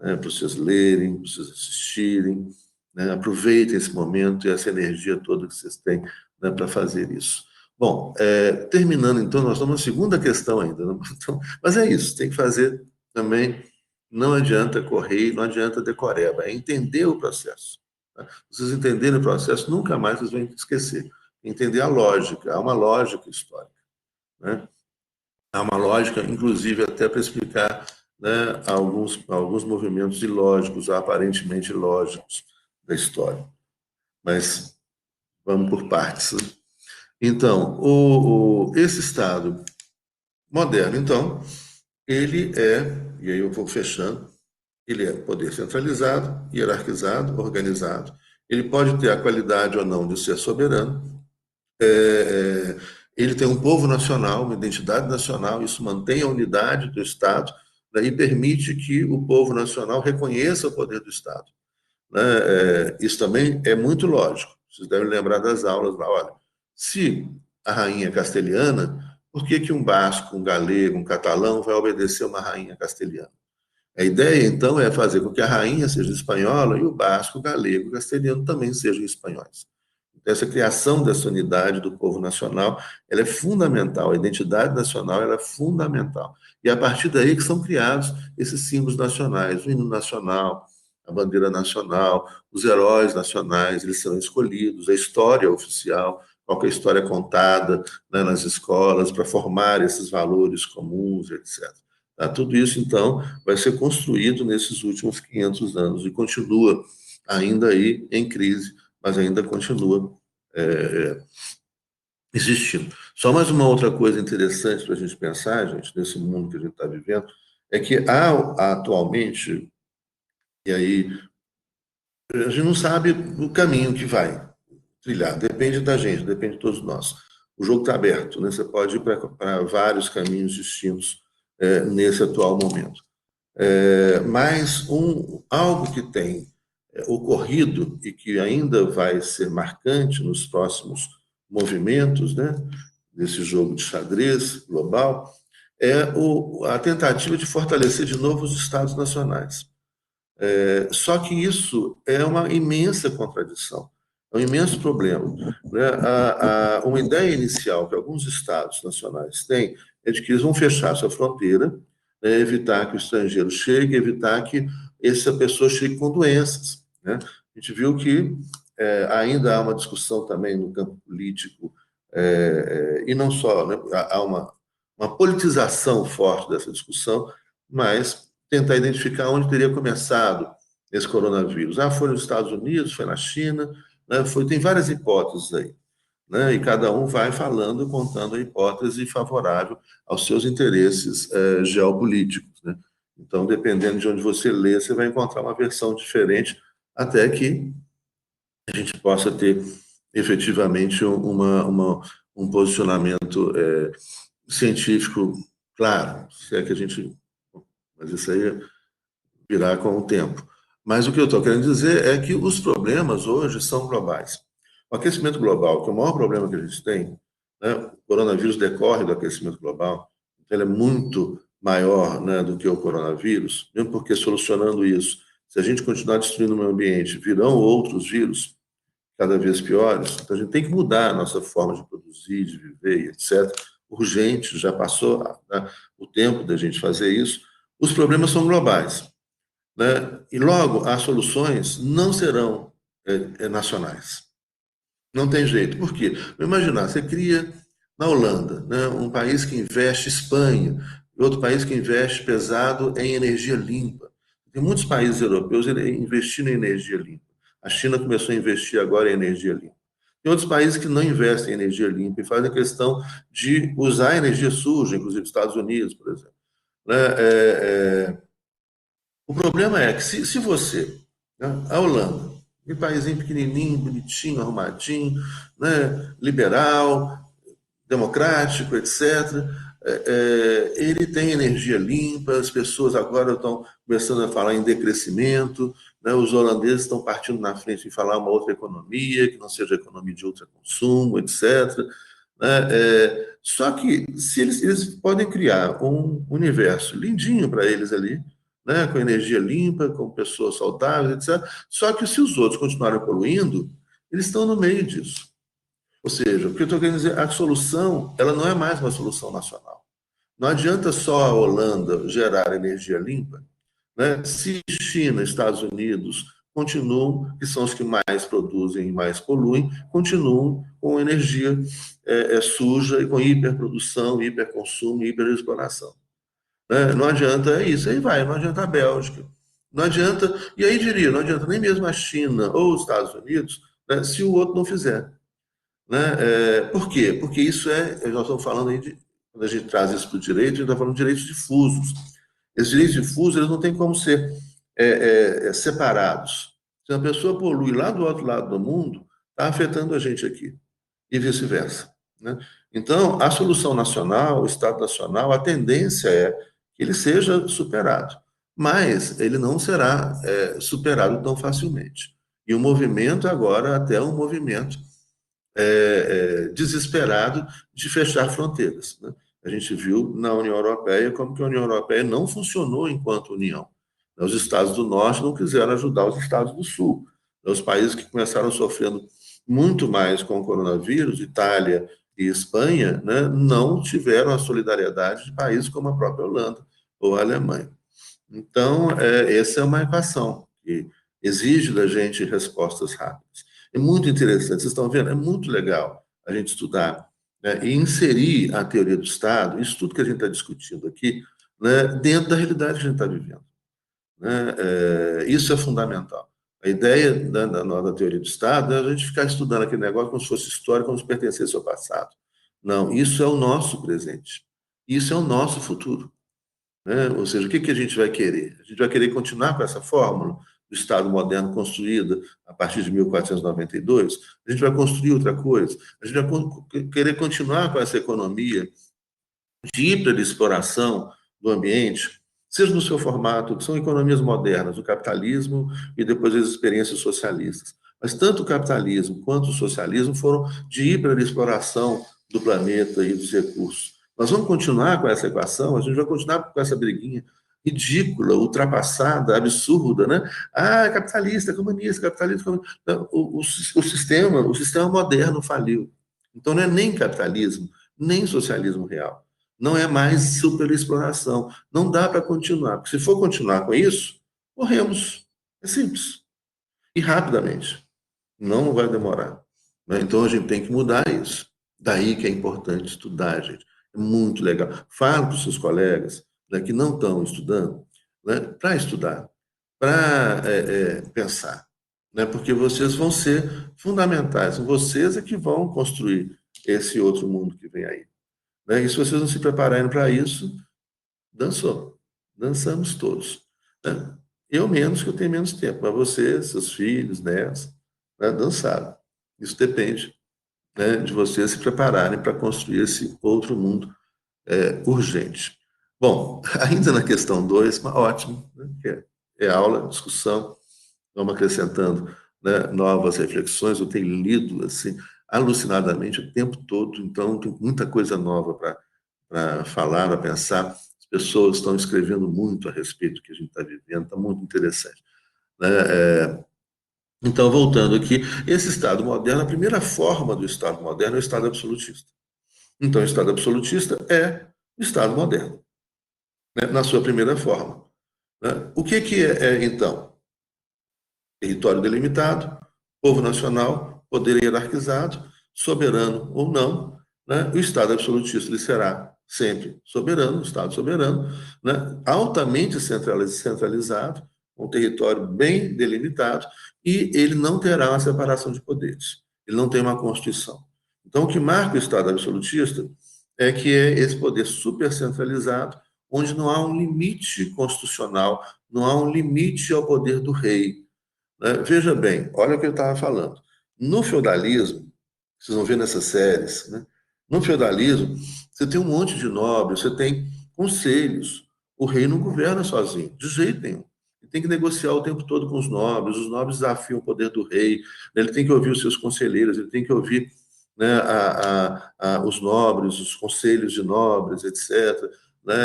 né, para vocês lerem, para vocês assistirem, né? Aproveitem esse momento e essa energia toda que vocês têm, né, para fazer isso. Bom, terminando então, nós estamos na segunda questão ainda, né? Então, mas é isso, tem que fazer também, não adianta correr, não adianta decoreba, é entender o processo. Né? Vocês entenderem o processo, nunca mais vocês vão esquecer. Entender a lógica, há uma lógica histórica, né? Há uma lógica, inclusive, até para explicar, né, alguns movimentos ilógicos, aparentemente lógicos da história. Mas vamos por partes, né? Então, esse Estado moderno, então, ele e aí eu vou fechando, ele é poder centralizado, hierarquizado, organizado. Ele pode ter a qualidade ou não de ser soberano. Ele tem um povo nacional, uma identidade nacional, isso mantém a unidade do Estado, né, e permite que o povo nacional reconheça o poder do Estado, né? Isso também é muito lógico. Vocês devem lembrar das aulas lá. Olha, se a rainha é castelhana, por que que um basco, um galego, um catalão vai obedecer uma rainha castelhana? A ideia, então, é fazer com que a rainha seja espanhola e o basco, o galego, o castelhano também sejam espanhóis. Então, essa criação dessa unidade do povo nacional, ela é fundamental, a identidade nacional ela é fundamental. E é a partir daí que são criados esses símbolos nacionais, o hino nacional, a bandeira nacional, os heróis nacionais, eles são escolhidos, a história oficial, qualquer história contada, né, nas escolas, para formar esses valores comuns, etc. Tá? Tudo isso, então, vai ser construído nesses últimos 500 anos e continua ainda aí em crise, mas ainda continua existindo. Só mais uma outra coisa interessante para a gente pensar, gente, nesse mundo que a gente está vivendo, é que há atualmente, e aí a gente não sabe o caminho que vai trilhar, depende da gente, depende de todos nós. O jogo está aberto, né? Você pode ir para vários caminhos distintos nesse atual momento. Mas algo que tem ocorrido e que ainda vai ser marcante nos próximos movimentos, né, desse jogo de xadrez global, é a tentativa de fortalecer de novo os Estados nacionais. Só que isso é uma imensa contradição, é um imenso problema. Né? Uma ideia inicial que alguns Estados nacionais têm é de que eles vão fechar sua fronteira, né, evitar que o estrangeiro chegue, evitar que essa pessoa chegue com doenças. Né? A gente viu que ainda há uma discussão também no campo político, e não só, né? Há uma politização forte dessa discussão, mas tentar identificar onde teria começado esse coronavírus. Foi nos Estados Unidos, foi na China, né? Tem várias hipóteses aí, né? E cada um vai falando, contando a hipótese favorável aos seus interesses geopolíticos, né? Então, dependendo de onde você lê, você vai encontrar uma versão diferente, até que a gente possa ter efetivamente um posicionamento científico claro, se é que a gente... Mas isso aí virá com o tempo. Mas o que eu estou querendo dizer é que os problemas hoje são globais. O aquecimento global, que é o maior problema que a gente tem, né, o coronavírus decorre do aquecimento global, então ele é muito maior, né, do que o coronavírus, mesmo porque solucionando isso, se a gente continuar destruindo o meio ambiente, virão outros vírus cada vez piores, então a gente tem que mudar a nossa forma de produzir, de viver, etc. Urgente, já passou, né, o tempo da gente fazer isso. Os problemas são globais, né? E logo as soluções não serão nacionais. Não tem jeito. Por quê? Imaginar, você cria na Holanda, né, um país que investe, Espanha, outro país que investe pesado em energia limpa. Tem muitos países europeus investindo em energia limpa. A China começou a investir agora em energia limpa. Tem outros países que não investem em energia limpa e fazem a questão de usar energia suja, inclusive Estados Unidos, por exemplo. Né? O problema é que se você, né, a Holanda, um paísinho pequenininho, bonitinho, arrumadinho, né, liberal, democrático, etc., ele tem energia limpa, as pessoas agora estão começando a falar em decrescimento, né, os holandeses estão partindo na frente em falar uma outra economia, que não seja economia de ultraconsumo, etc. Né, só que se eles podem criar um universo lindinho para eles ali, né, com energia limpa, com pessoas saudáveis, etc. Só que se os outros continuarem poluindo, eles estão no meio disso. Ou seja, o que eu estou querendo dizer, a solução, ela não é mais uma solução nacional. Não adianta só a Holanda gerar energia limpa, né, se China, Estados Unidos continuam, que são os que mais produzem e mais poluem, continuam com energia suja e com hiperprodução, hiperconsumo, hiperexploração. Né? Não adianta isso, aí vai, não adianta a Bélgica, não adianta, e aí diria, não adianta nem mesmo a China ou os Estados Unidos, né, se o outro não fizer. Né? Por quê? Porque isso nós estamos falando aí quando a gente traz isso para o direito, a gente está falando de direitos difusos. Esses direitos difusos, eles não têm como ser separados. Se uma pessoa polui lá do outro lado do mundo, está afetando a gente aqui, e vice-versa. Né? Então, a solução nacional, o Estado Nacional, a tendência é que ele seja superado, mas ele não será superado tão facilmente. E o movimento agora até um movimento desesperado de fechar fronteiras. Né? A gente viu na União Europeia como que a União Europeia não funcionou enquanto União. Os estados do Norte não quiseram ajudar os estados do Sul. Os países que começaram sofrendo muito mais com o coronavírus, Itália e Espanha, né, não tiveram a solidariedade de países como a própria Holanda ou a Alemanha. Então, essa é uma equação que exige da gente respostas rápidas. É muito interessante, vocês estão vendo? É muito legal a gente estudar, né, e inserir a teoria do Estado, isso tudo que a gente está discutindo aqui, né, dentro da realidade que a gente está vivendo. Né? Isso é fundamental. A ideia da teoria do Estado é a gente ficar estudando aquele negócio como se fosse história, como se pertencesse ao passado. Não, isso é o nosso presente. Isso é o nosso futuro. Né? Ou seja, o que a gente vai querer? A gente vai querer continuar com essa fórmula do Estado moderno construída a partir de 1492? A gente vai construir outra coisa? A gente vai querer continuar com essa economia de hiperexploração, do ambiente, seja no seu formato, que são economias modernas, o capitalismo e depois as experiências socialistas. Mas tanto o capitalismo quanto o socialismo foram de hiperexploração do planeta e dos recursos. Nós vamos continuar com essa equação, a gente vai continuar com essa briguinha ridícula, ultrapassada, absurda, né? Ah, capitalista, comunista, capitalista, comunista. O sistema moderno faliu. Então não é nem capitalismo, nem socialismo real. Não é mais superexploração. Não dá para continuar, porque se for continuar com isso, morremos. É simples. E rapidamente. Não vai demorar. Né? Então a gente tem que mudar isso. Daí que é importante estudar, gente. É muito legal. Fala para os seus colegas, né, que não estão estudando, né, para estudar, para pensar. Né, porque vocês vão ser fundamentais. Vocês é que vão construir esse outro mundo que vem aí. Né? E se vocês não se prepararem para isso, dançou. Dançamos todos. Né? Eu menos, que eu tenho menos tempo, mas vocês, seus filhos, netos, né, dançaram. Isso depende, né, de vocês se prepararem para construir esse outro mundo urgente. Bom, ainda na questão 2, ótimo, né, que é aula, discussão, vamos acrescentando, né, novas reflexões. Eu tenho lido assim, alucinadamente o tempo todo, então tem muita coisa nova para falar, para pensar. As pessoas estão escrevendo muito a respeito do que a gente está vivendo, está muito interessante. Né? Então, voltando aqui, esse Estado moderno, a primeira forma do Estado moderno é o Estado absolutista. Então, o Estado absolutista é o Estado moderno, né, na sua primeira forma. Né? O que é, então? Território delimitado, povo nacional, poder hierarquizado, soberano ou não. Né? O Estado absolutista ele será sempre soberano, o Estado soberano, né? Altamente centralizado, um território bem delimitado, e ele não terá uma separação de poderes. Ele não tem uma Constituição. Então, o que marca o Estado absolutista é que é esse poder supercentralizado, onde não há um limite constitucional, não há um limite ao poder do rei. Né? Veja bem, olha o que eu estava falando. No feudalismo, vocês vão ver nessas séries, né? No feudalismo, você tem um monte de nobres, você tem conselhos. O rei não governa sozinho, de jeito nenhum. Ele tem que negociar o tempo todo com os nobres desafiam o poder do rei, ele tem que ouvir os seus conselheiros, ele tem que ouvir, né, os nobres, os conselhos de nobres, etc. Né?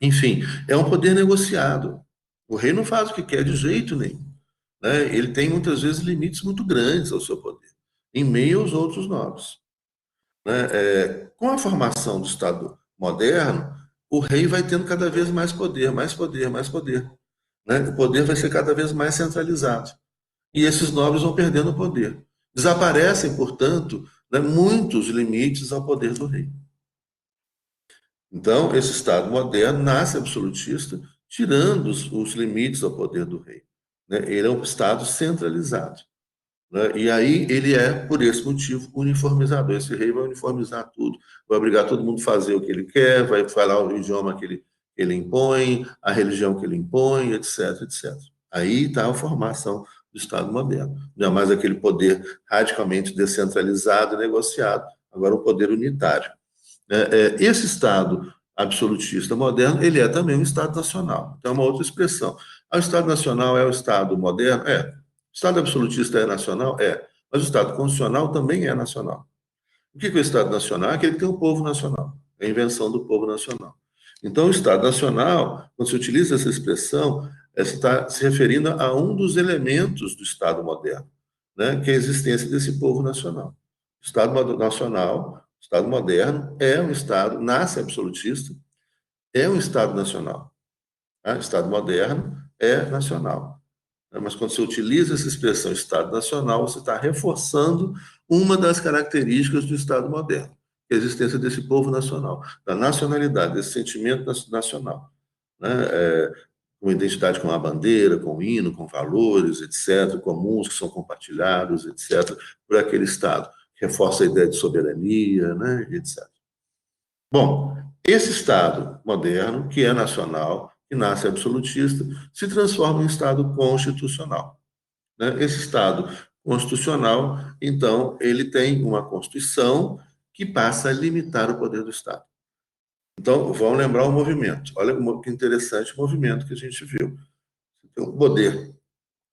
Enfim, é um poder negociado. O rei não faz o que quer de jeito nenhum. Né? Ele tem muitas vezes limites muito grandes ao seu poder, em meio aos outros nobres. Né? Com a formação do Estado moderno, o rei vai tendo cada vez mais poder, mais poder, mais poder. Né? O poder vai ser cada vez mais centralizado. E esses nobres vão perdendo o poder. Desaparecem, portanto, né, muitos limites ao poder do rei. Então, esse Estado moderno nasce absolutista, tirando os limites ao poder do rei. Né? Ele é um Estado centralizado. Né? E aí ele é, por esse motivo, uniformizador. Esse rei vai uniformizar tudo, vai obrigar todo mundo a fazer o que ele quer, vai falar o idioma que ele impõe, a religião que ele impõe, etc, etc. Aí está a formação do Estado moderno. Não é mais aquele poder radicalmente descentralizado e negociado, agora um poder unitário. Esse Estado absolutista moderno, ele é também um Estado nacional. Então, é uma outra expressão. O Estado nacional é o Estado moderno? É. O Estado absolutista é nacional? É. Mas o Estado constitucional também é nacional. O que é o Estado nacional? É aquele que tem o povo nacional. É a invenção do povo nacional. Então, o Estado nacional, quando se utiliza essa expressão, você está se referindo a um dos elementos do Estado moderno, né, que é a existência desse povo nacional. O Estado nacional, o Estado moderno, é um Estado, nasce absolutista, é um Estado nacional. Tá? O Estado moderno é nacional. Mas quando você utiliza essa expressão Estado nacional, você está reforçando uma das características do Estado moderno, que é a existência desse povo nacional, da nacionalidade, desse sentimento nacional. Né? Com identidade com a bandeira, com o hino, com valores, etc., comuns que são compartilhados, etc., por aquele Estado. Reforça a ideia de soberania, né? etc. Bom, esse Estado moderno, que é nacional, que nasce absolutista, se transforma em Estado constitucional. Né? Esse Estado constitucional, então, ele tem uma Constituição que passa a limitar o poder do Estado. Então, vamos lembrar o movimento. Olha que interessante o movimento que a gente viu. Tem o poder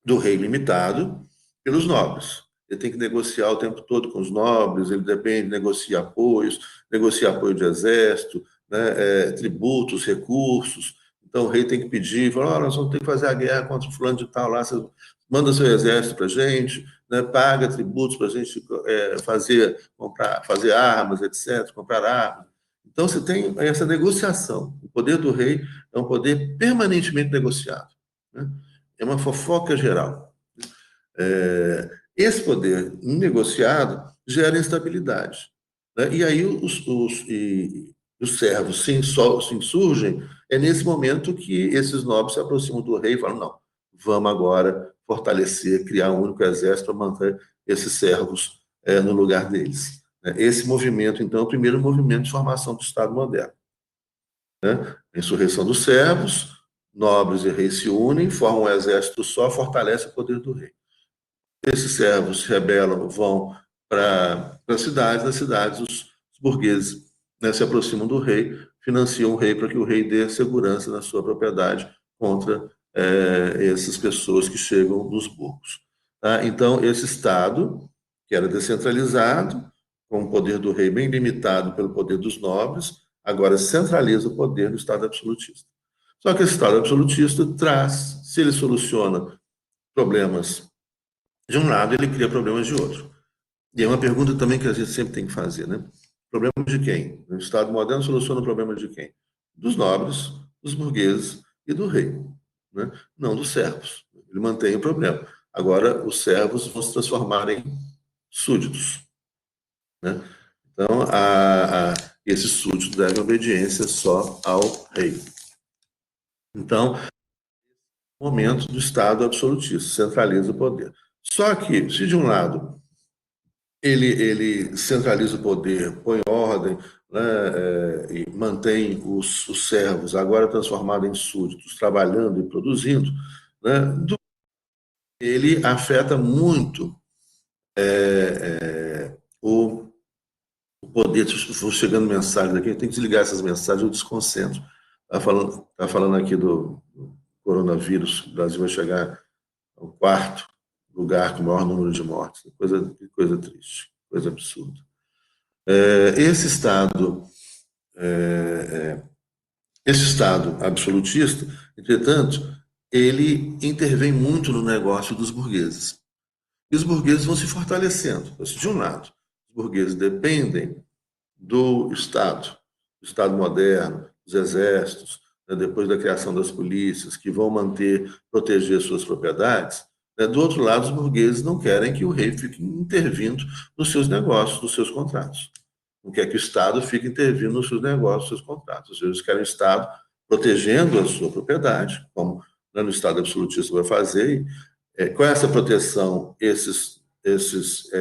do rei limitado pelos nobres. Ele tem que negociar o tempo todo com os nobres, ele depende, negocia apoios, negocia apoio de exército, né, tributos, recursos. Então, o rei tem que pedir, falar, nós vamos ter que fazer a guerra contra o fulano de tal lá, você manda seu exército para a gente, né, paga tributos para a gente fazer armas, etc., comprar armas. Então, você tem essa negociação. O poder do rei é um poder permanentemente negociado, né? É uma fofoca geral. Esse poder negociado gera instabilidade, né? E aí os servos se insurgem. É nesse momento que esses nobres se aproximam do rei e falam: não, vamos agora fortalecer, criar um único exército para manter esses servos no lugar deles. Esse movimento, então, é o primeiro movimento de formação do Estado moderno, né? A insurreição dos servos, nobres e reis se unem, formam um exército só, fortalece o poder do rei. Esses servos se rebelam, vão para as cidades, nas cidades os burgueses, né, se aproximam do rei, financiam o rei para que o rei dê segurança na sua propriedade contra essas pessoas que chegam nos burgos. Tá? Então, esse Estado, que era descentralizado, com o poder do rei bem limitado pelo poder dos nobres, agora centraliza o poder do Estado absolutista. Só que esse Estado absolutista traz, se ele soluciona problemas de um lado, ele cria problemas de outro. E é uma pergunta também que a gente sempre tem que fazer, né? Problema de quem? O Estado moderno soluciona o problema de quem? Dos nobres, dos burgueses e do rei, né? Não dos servos. Ele mantém o problema. Agora, os servos vão se transformar em súditos, né? Então, esses súditos devem obediência só ao rei. Então, momento do Estado absolutista, centraliza o poder. Só que, se de um lado ele centraliza o poder, põe ordem, né, e mantém os servos, agora transformados em súditos, trabalhando e produzindo, né, ele afeta muito o poder. Vou chegando mensagens aqui, eu tenho que desligar essas mensagens, eu desconcentro. Tá falando aqui do coronavírus, o Brasil vai chegar ao quarto lugar com o maior número de mortes. Coisa triste, coisa absurda. Esse Estado absolutista, entretanto, ele intervém muito no negócio dos burgueses. E os burgueses vão se fortalecendo. De um lado, os burgueses dependem do Estado moderno, dos exércitos, né, depois da criação das polícias, que vão proteger suas propriedades. Né. Do outro lado, os burgueses não querem que o rei fique intervindo nos seus negócios, nos seus contratos. Não quer que o Estado fique intervindo nos seus negócios, nos seus contratos. Eles querem o Estado protegendo a sua propriedade, como no Estado absolutista vai fazer. Com essa proteção, esses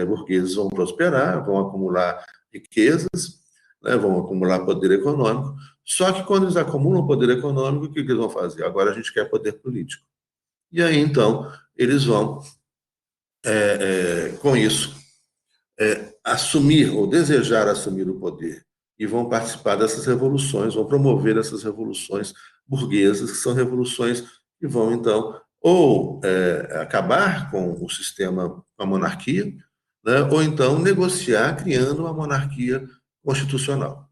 burgueses vão prosperar, vão acumular riquezas, né, vão acumular poder econômico. Só que quando eles acumulam poder econômico, o que eles vão fazer? Agora a gente quer poder político. E aí, então, eles vão, com isso, assumir ou desejar assumir o poder e vão participar dessas revoluções, vão promover essas revoluções burguesas, que são revoluções que vão, então, ou acabar com o sistema, com a monarquia, né, ou então negociar criando uma monarquia constitucional.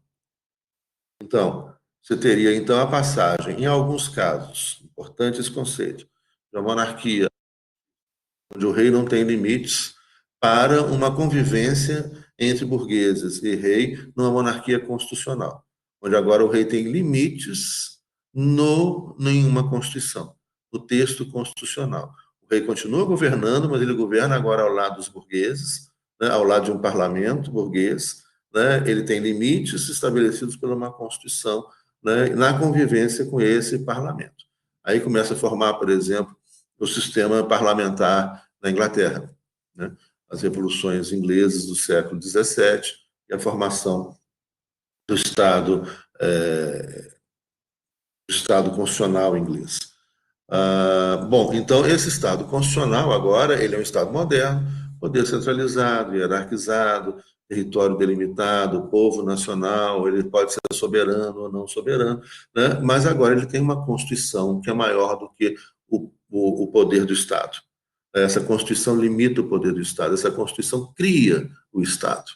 Então, você teria, então, a passagem, em alguns casos, importante esse conceito, da monarquia, onde o rei não tem limites, para uma convivência entre burgueses e rei numa monarquia constitucional, onde agora o rei tem limites em uma Constituição, no texto constitucional. O rei continua governando, mas ele governa agora ao lado dos burgueses, né, ao lado de um parlamento burguês, né, ele tem limites estabelecidos por uma Constituição, né, na convivência com esse parlamento. Aí começa a formar, por exemplo, o sistema parlamentar na Inglaterra, né? As revoluções inglesas do século XVII e a formação do Estado constitucional inglês. Bom, então esse Estado constitucional agora ele é um Estado moderno, poder centralizado, hierarquizado, território delimitado, povo nacional, ele pode ser soberano ou não soberano, né? Mas agora ele tem uma Constituição que é maior do que o poder do Estado. Essa Constituição limita o poder do Estado, essa Constituição cria o Estado.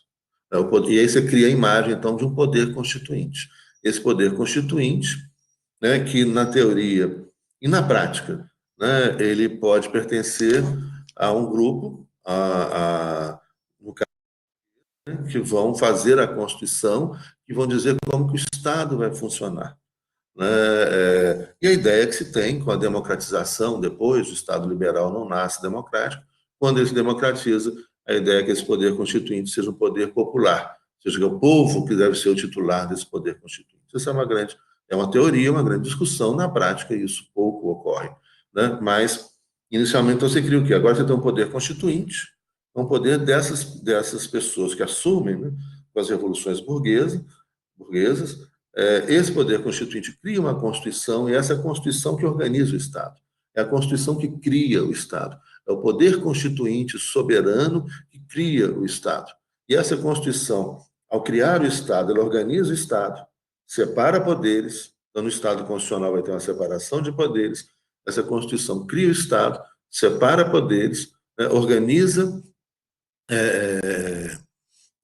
E aí você cria a imagem, então, de um poder constituinte. Esse poder constituinte, né, que na teoria e na prática, né, ele pode pertencer a um grupo, no caso, né, que vão fazer a Constituição, que vão dizer como que o Estado vai funcionar. Né? E a ideia que se tem com a democratização, depois o Estado liberal não nasce democrático, quando ele se democratiza, a ideia é que esse poder constituinte seja um poder popular, seja que é o povo que deve ser o titular desse poder constituinte. Isso é uma teoria, uma grande discussão, na prática isso pouco ocorre. Né? Mas, inicialmente, então, você cria o quê? Agora você tem um poder constituinte, um poder dessas pessoas que assumem, né, com as revoluções burguesas. Esse poder constituinte cria uma Constituição e essa Constituição que organiza o Estado. É a Constituição que cria o Estado. É o poder constituinte soberano que cria o Estado. E essa Constituição, ao criar o Estado, ela organiza o Estado, separa poderes, então no Estado constitucional vai ter uma separação de poderes, essa Constituição cria o Estado, separa poderes, né, organiza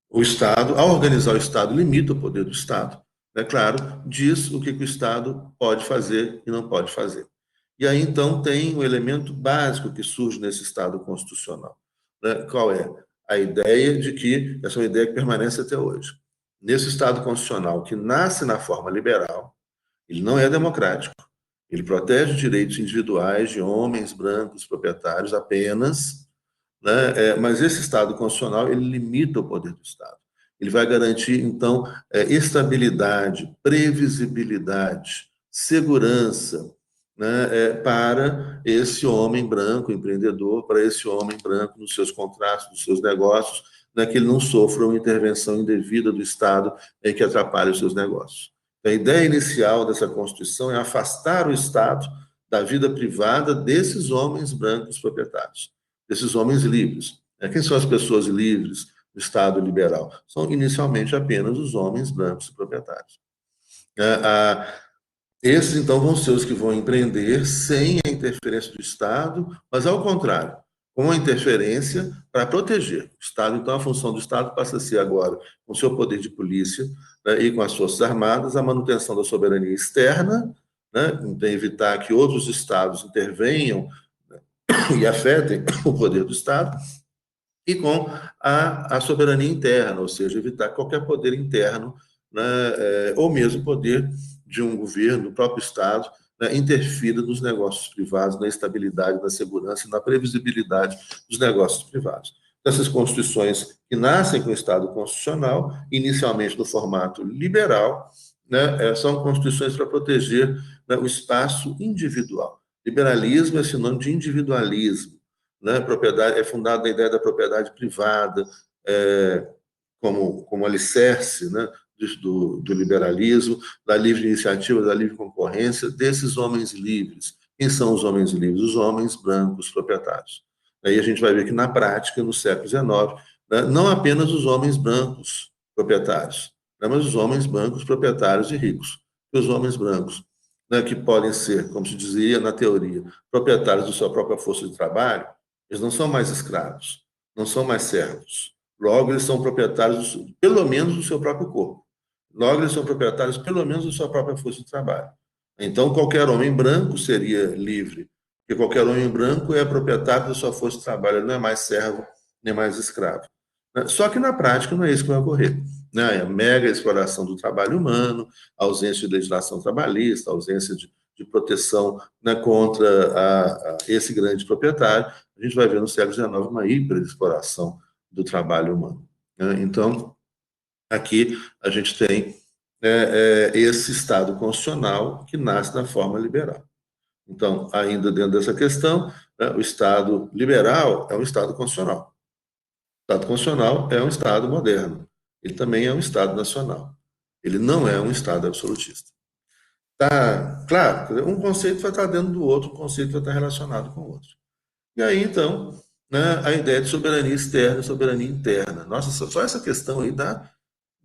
o Estado, ao organizar o Estado, limita o poder do Estado. É claro, diz o que o Estado pode fazer e não pode fazer. E aí, então, tem um elemento básico que surge nesse Estado constitucional. Né? Qual é? A ideia de que, essa é uma ideia que permanece até hoje. Nesse Estado constitucional, que nasce na forma liberal, ele não é democrático, ele protege os direitos individuais de homens brancos proprietários apenas, né? Mas esse Estado constitucional ele limita o poder do Estado. Ele vai garantir, então, estabilidade, previsibilidade, segurança, né, para esse homem branco empreendedor, para esse homem branco nos seus contratos, nos seus negócios, né, que ele não sofra uma intervenção indevida do Estado em que atrapalhe os seus negócios. A ideia inicial dessa Constituição é afastar o Estado da vida privada desses homens brancos proprietários, desses homens livres. Quem são as pessoas livres do Estado liberal? São inicialmente apenas os homens brancos proprietários. Esses, então, vão ser os que vão empreender sem a interferência do Estado, mas, ao contrário, com a interferência para proteger. O Estado, então, a função do Estado passa a ser agora, com o seu poder de polícia, né, e com as Forças Armadas, a manutenção da soberania externa, né, então, evitar que outros Estados intervenham, né, e afetem o poder do Estado, e com a soberania interna, ou seja, evitar qualquer poder interno, né, ou mesmo poder de um governo, do próprio Estado, né, interfira nos negócios privados, na estabilidade, na segurança e na previsibilidade dos negócios privados. Essas constituições que nascem com o Estado constitucional, inicialmente no formato liberal, né, são constituições para proteger, né, o espaço individual. Liberalismo é sinônimo de individualismo, né? Propriedade é fundada na ideia da propriedade privada, como alicerce, né, do liberalismo, da livre iniciativa, da livre concorrência, desses homens livres. Quem são os homens livres? Os homens brancos proprietários. Aí a gente vai ver que, na prática, no século XIX, né, não apenas os homens brancos proprietários, né, mas os homens brancos proprietários e ricos. E os homens brancos, né, que podem ser, como se dizia na teoria, proprietários de sua própria força de trabalho, eles não são mais escravos, não são mais servos. Logo, eles são proprietários, pelo menos, do seu próprio corpo. Logo, eles são proprietários, pelo menos, da sua própria força de trabalho. Então, qualquer homem branco seria livre, porque qualquer homem branco é proprietário da sua força de trabalho, ele não é mais servo, nem mais escravo. Só que, na prática, não é isso que vai ocorrer. É a mega exploração do trabalho humano, a ausência de legislação trabalhista, a ausência de proteção, né, contra esse grande proprietário. A gente vai ver no século XIX uma hiperexploração do trabalho humano. Né? Então, aqui a gente tem esse Estado constitucional que nasce na forma liberal. Então, ainda dentro dessa questão, né, o Estado liberal é um Estado constitucional. O Estado constitucional é um Estado moderno. Ele também é um Estado nacional. Ele não é um Estado absolutista. Tá, claro, um conceito vai estar dentro do outro, um conceito vai estar relacionado com o outro. E aí, então, né, a ideia de soberania externa e soberania interna. Nossa, só essa questão aí dá,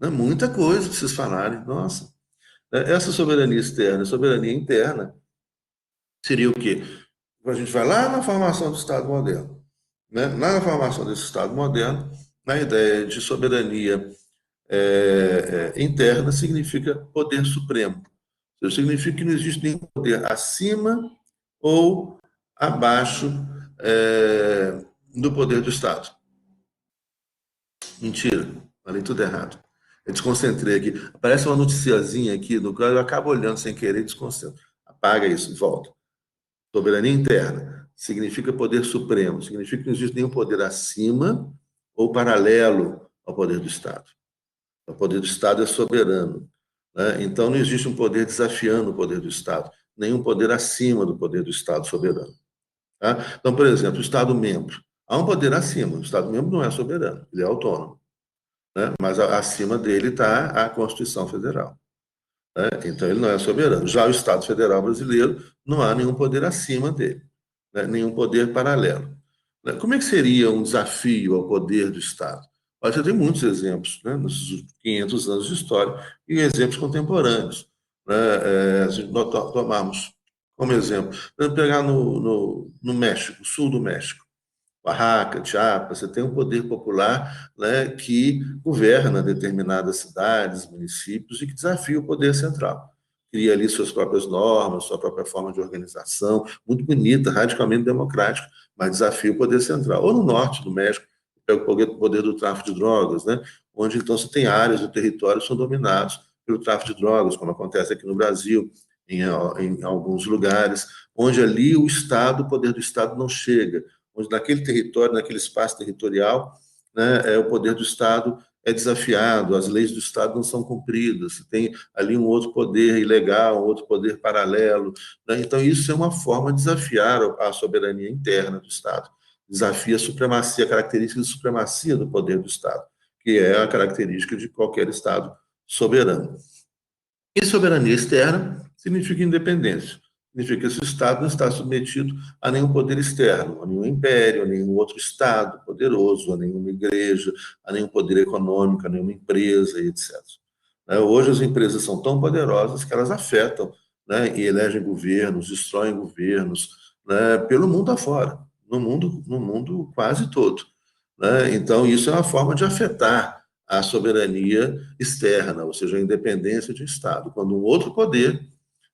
né, muita coisa para vocês falarem. Nossa, né, essa soberania externa e soberania interna seria o quê? A gente vai lá na formação do Estado moderno, né? Lá na formação desse Estado moderno, a ideia de soberania interna significa poder supremo. Isso significa que não existe nenhum poder acima ou abaixo do poder do Estado. Mentira, falei tudo errado. Eu desconcentrei aqui. Aparece uma noticiazinha aqui do qual eu acabo olhando sem querer e desconcentro. Apaga isso, volta. Soberania interna significa poder supremo, significa que não existe nenhum poder acima ou paralelo ao poder do Estado. O poder do Estado é soberano, né? Então não existe um poder desafiando o poder do Estado, nenhum poder acima do poder do Estado soberano. Tá? Então, por exemplo, o Estado-membro. Há um poder acima, o Estado-membro não é soberano, ele é autônomo, né? Mas acima dele está a Constituição Federal. Né? Então ele não é soberano. Já o Estado Federal Brasileiro não há nenhum poder acima dele, né? Nenhum poder paralelo. Né? Como é que seria um desafio ao poder do Estado? Olha, você tem muitos exemplos, né, nesses 500 anos de história e exemplos contemporâneos. Né? Se nós tomarmos como exemplo, vamos pegar no México, sul do México. Oaxaca, Chiapas, você tem um poder popular, né, que governa determinadas cidades, municípios e que desafia o poder central. Cria ali suas próprias normas, sua própria forma de organização, muito bonita, radicalmente democrática, mas desafia o poder central. Ou no norte do México, é o poder do tráfico de drogas, né, onde então você tem áreas do território que são dominados pelo tráfico de drogas, como acontece aqui no Brasil, em alguns lugares, onde ali o Estado, o poder do Estado não chega, onde naquele território, naquele espaço territorial, né, o poder do Estado é desafiado, as leis do Estado não são cumpridas, tem ali um outro poder ilegal, um outro poder paralelo. Né? Então, isso é uma forma de desafiar a soberania interna do Estado, desafia a supremacia, a característica de supremacia do poder do Estado, que é a característica de qualquer Estado soberano. E soberania externa significa independência. Significa que esse Estado não está submetido a nenhum poder externo, a nenhum império, a nenhum outro Estado poderoso, a nenhuma igreja, a nenhum poder econômico, a nenhuma empresa, etc. Hoje as empresas são tão poderosas que elas afetam, né, e elegem governos, destroem governos, né, pelo mundo afora, no mundo quase todo. Né? Então, isso é uma forma de afetar a soberania externa, ou seja, a independência de um Estado. Quando um outro poder,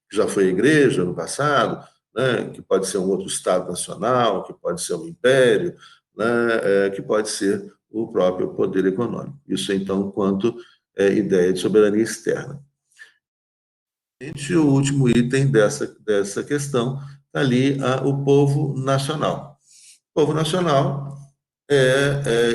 que já foi a igreja no passado, né, que pode ser um outro Estado nacional, que pode ser um império, né, que pode ser o próprio poder econômico. Isso, então, quanto ideia de soberania externa. E o último item dessa questão está ali, o povo nacional. O povo nacional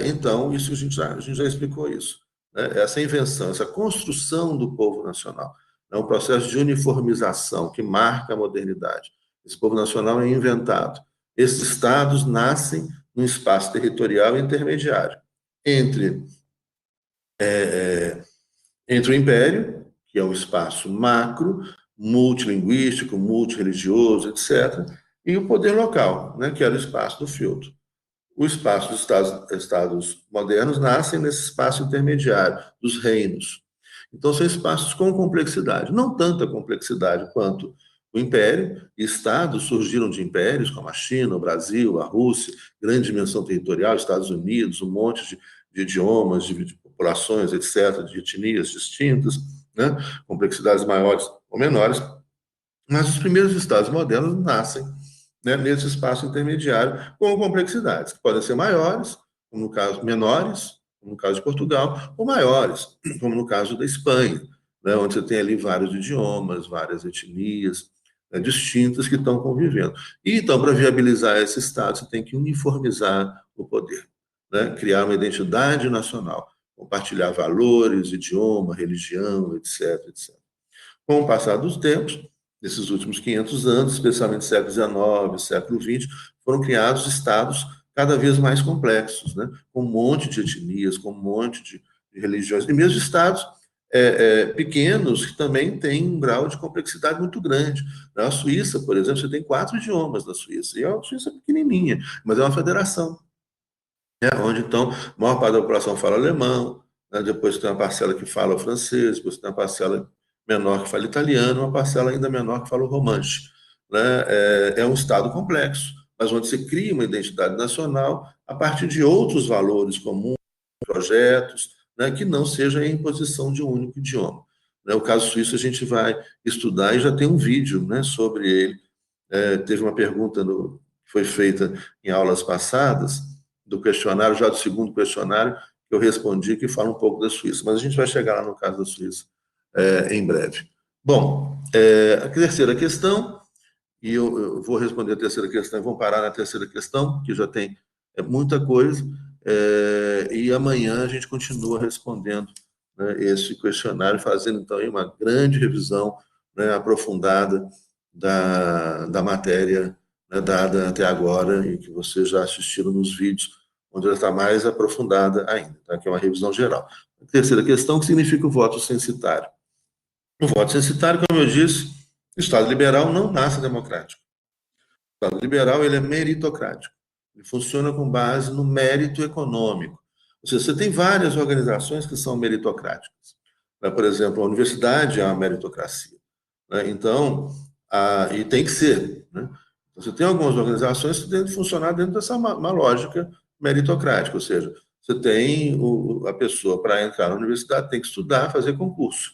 então, isso a gente já explicou isso. Né? Essa invenção, essa construção do povo nacional, é um processo de uniformização que marca a modernidade. Esse povo nacional é inventado. Esses estados nascem num espaço territorial intermediário entre, entre o império, que é um espaço macro, multilinguístico, multireligioso, etc., e o poder local, né, que era o espaço do feudo. O espaço dos estados modernos nascem nesse espaço intermediário, dos reinos. Então, são espaços com complexidade, não tanta complexidade quanto o Império, e estados surgiram de impérios, como a China, o Brasil, a Rússia, grande dimensão territorial, Estados Unidos, um monte de idiomas, de populações, etc., de etnias distintas, né? Complexidades maiores ou menores, mas os primeiros estados modernos nascem, né, nesse espaço intermediário com complexidades, que podem ser maiores, como no caso menores, como no caso de Portugal, ou maiores, como no caso da Espanha, né, onde você tem ali vários idiomas, várias etnias, né, distintas que estão convivendo. E então, para viabilizar esse Estado, você tem que uniformizar o poder, né, criar uma identidade nacional, compartilhar valores, idioma, religião, etc, etc. Com o passar dos tempos, nesses últimos 500 anos, especialmente século XIX, século XX, foram criados estados cada vez mais complexos, né? Com um monte de etnias, com um monte de religiões, e mesmo estados pequenos que também têm um grau de complexidade muito grande. Na Suíça, por exemplo, você tem 4 idiomas na Suíça, e a Suíça é pequenininha, mas é uma federação. onde, então, a maior parte da população fala alemão, né? Depois tem uma parcela que fala o francês, depois tem uma parcela menor que fala italiano, uma parcela ainda menor que fala o romanche. Né? É um Estado complexo, mas onde se cria uma identidade nacional a partir de outros valores comuns, projetos, né, que não seja a imposição de um único idioma. Né? O caso suíço a gente vai estudar e já tem um vídeo, né, sobre ele. Teve uma pergunta que foi feita em aulas passadas, do questionário, já do segundo questionário, que eu respondi, que fala um pouco da Suíça. Mas a gente vai chegar lá no caso da Suíça em breve. Bom, a terceira questão, e eu vou responder a terceira questão, e vamos parar na terceira questão, que já tem muita coisa, e amanhã a gente continua respondendo, né, esse questionário, fazendo então aí uma grande revisão, né, aprofundada da matéria, né, dada até agora e que vocês já assistiram nos vídeos, onde ela está mais aprofundada ainda, tá? Que é uma revisão geral. A terceira questão, que significa o voto censitário. O voto censitário, como eu disse, o Estado liberal não nasce democrático. O Estado liberal ele é meritocrático. Ele funciona com base no mérito econômico. Ou seja, você tem várias organizações que são meritocráticas. Por exemplo, a universidade é uma meritocracia. Né? Então, e tem que ser. Né? Você tem algumas organizações que devem funcionar dentro dessa uma lógica meritocrática, ou seja, você tem a pessoa para entrar na universidade tem que estudar, fazer concurso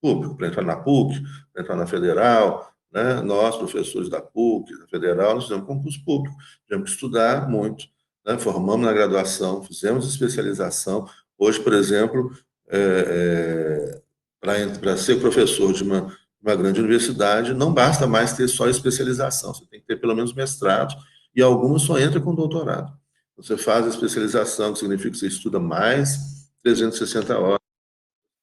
público, para entrar na PUC, para entrar na Federal. Né? Nós, professores da PUC, da Federal, nós fizemos concurso público, tivemos que estudar muito, né? Formamos na graduação, fizemos especialização. Hoje, por exemplo, para ser professor de uma grande universidade, não basta mais ter só especialização, você tem que ter pelo menos mestrado, e alguns só entram com doutorado. Você faz a especialização, que significa que você estuda mais 360 horas,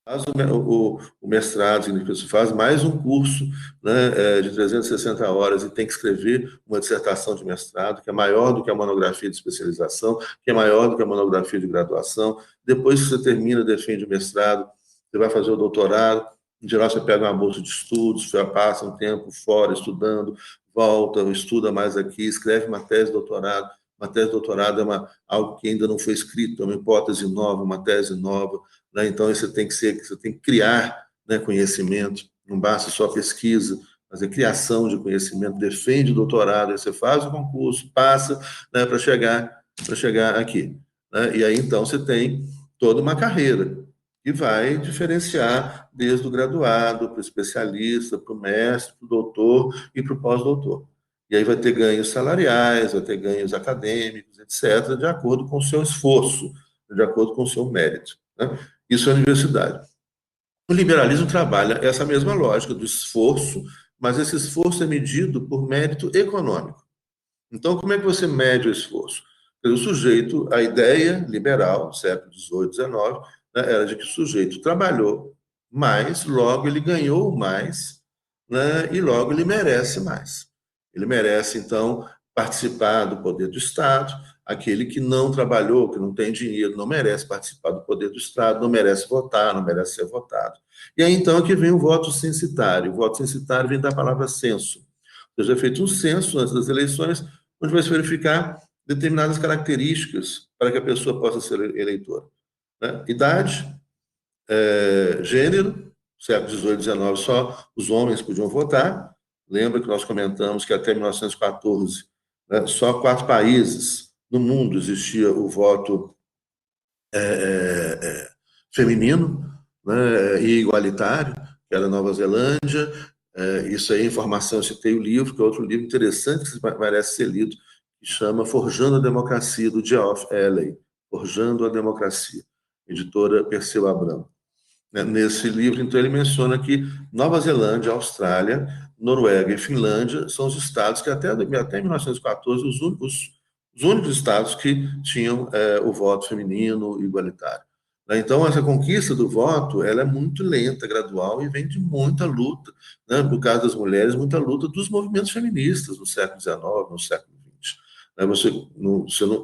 faz o mestrado, significa que você faz mais um curso, né, de 360 horas e tem que escrever uma dissertação de mestrado, que é maior do que a monografia de especialização, que é maior do que a monografia de graduação. Depois que você termina, defende o mestrado, você vai fazer o doutorado, em geral você pega uma bolsa de estudos, já passa um tempo fora estudando, volta, estuda mais aqui, escreve uma tese de doutorado. Uma tese de doutorado é algo que ainda não foi escrito, é uma hipótese nova, uma tese nova, né? Então você tem que criar, né, conhecimento, não basta só pesquisa, mas é criação de conhecimento, defende o doutorado, aí você faz o concurso, passa, né, para chegar aqui. Né? E aí então você tem toda uma carreira que vai diferenciar desde o graduado, para o especialista, para o mestre, para o doutor e para o pós-doutor. E aí vai ter ganhos salariais, vai ter ganhos acadêmicos, etc., de acordo com o seu esforço, de acordo com o seu mérito. Né? Isso é a universidade. O liberalismo trabalha essa mesma lógica do esforço, mas esse esforço é medido por mérito econômico. Então, como é que você mede o esforço? O sujeito, a ideia liberal, século XVIII, XIX, né, era de que o sujeito trabalhou mais, logo ele ganhou mais, né, e logo ele merece mais. Ele merece, então, participar do poder do Estado. Aquele que não trabalhou, que não tem dinheiro, não merece participar do poder do Estado, não merece votar, não merece ser votado. E aí, então, é que vem o voto censitário. O voto censitário vem da palavra censo. Ou seja, é feito um censo antes das eleições, onde vai se verificar determinadas características para que a pessoa possa ser eleitora. Né? Idade, gênero, século XVIII, XIX, só os homens podiam votar. Lembra que nós comentamos que até 1914, né, só 4 países no mundo existia o voto feminino, né, e igualitário, que era a Nova Zelândia. Isso aí é informação, eu citei o livro, que é outro livro interessante que merece ser lido, que chama Forjando a Democracia, do Geoff Eley, Forjando a Democracia, editora Perseu Abramo. Nesse livro, então, ele menciona que Nova Zelândia, Austrália, Noruega e Finlândia são os estados que até 1914, os únicos estados que tinham o voto feminino igualitário. Então, essa conquista do voto, ela é muito lenta, gradual, e vem de muita luta, né? No caso das mulheres, muita luta dos movimentos feministas no século XIX, no século XX. Você não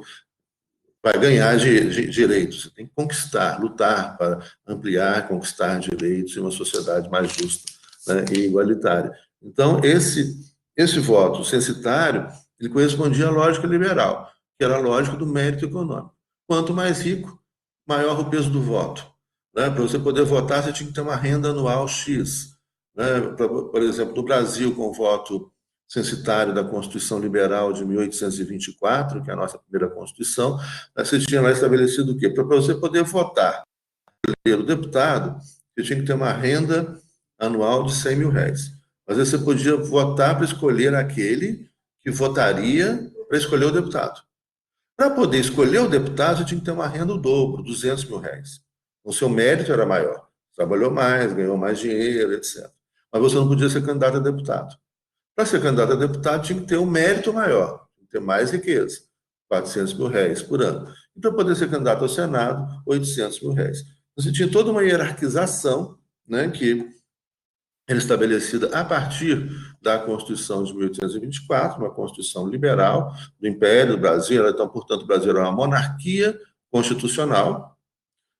vai ganhar direitos, você tem que conquistar, lutar para ampliar, conquistar direitos em uma sociedade mais justa, né, e igualitária. Então, esse voto censitário, ele correspondia à lógica liberal, que era a lógica do mérito econômico. Quanto mais rico, maior o peso do voto. Né? Para você poder votar, você tinha que ter uma renda anual X. Né? Por exemplo, no Brasil, com o voto censitário da Constituição Liberal de 1824, que é a nossa primeira Constituição, você tinha lá estabelecido o quê? Para você poder votar pelo deputado, você tinha que ter uma renda anual de R$ 100.000. Às vezes você podia votar para escolher aquele que votaria para escolher o deputado. Para poder escolher o deputado, você tinha que ter uma renda o dobro, R$ 200.000. O seu mérito era maior. Trabalhou mais, ganhou mais dinheiro, etc. Mas você não podia ser candidato a deputado. Para ser candidato a deputado, tinha que ter um mérito maior, tinha que ter mais riqueza, R$ 400.000 por ano. E para poder ser candidato ao Senado, R$ 800.000. Você tinha toda uma hierarquização, né, que era estabelecida a partir da Constituição de 1824, uma Constituição liberal do Império do Brasil. Então, portanto, o Brasil era uma monarquia constitucional,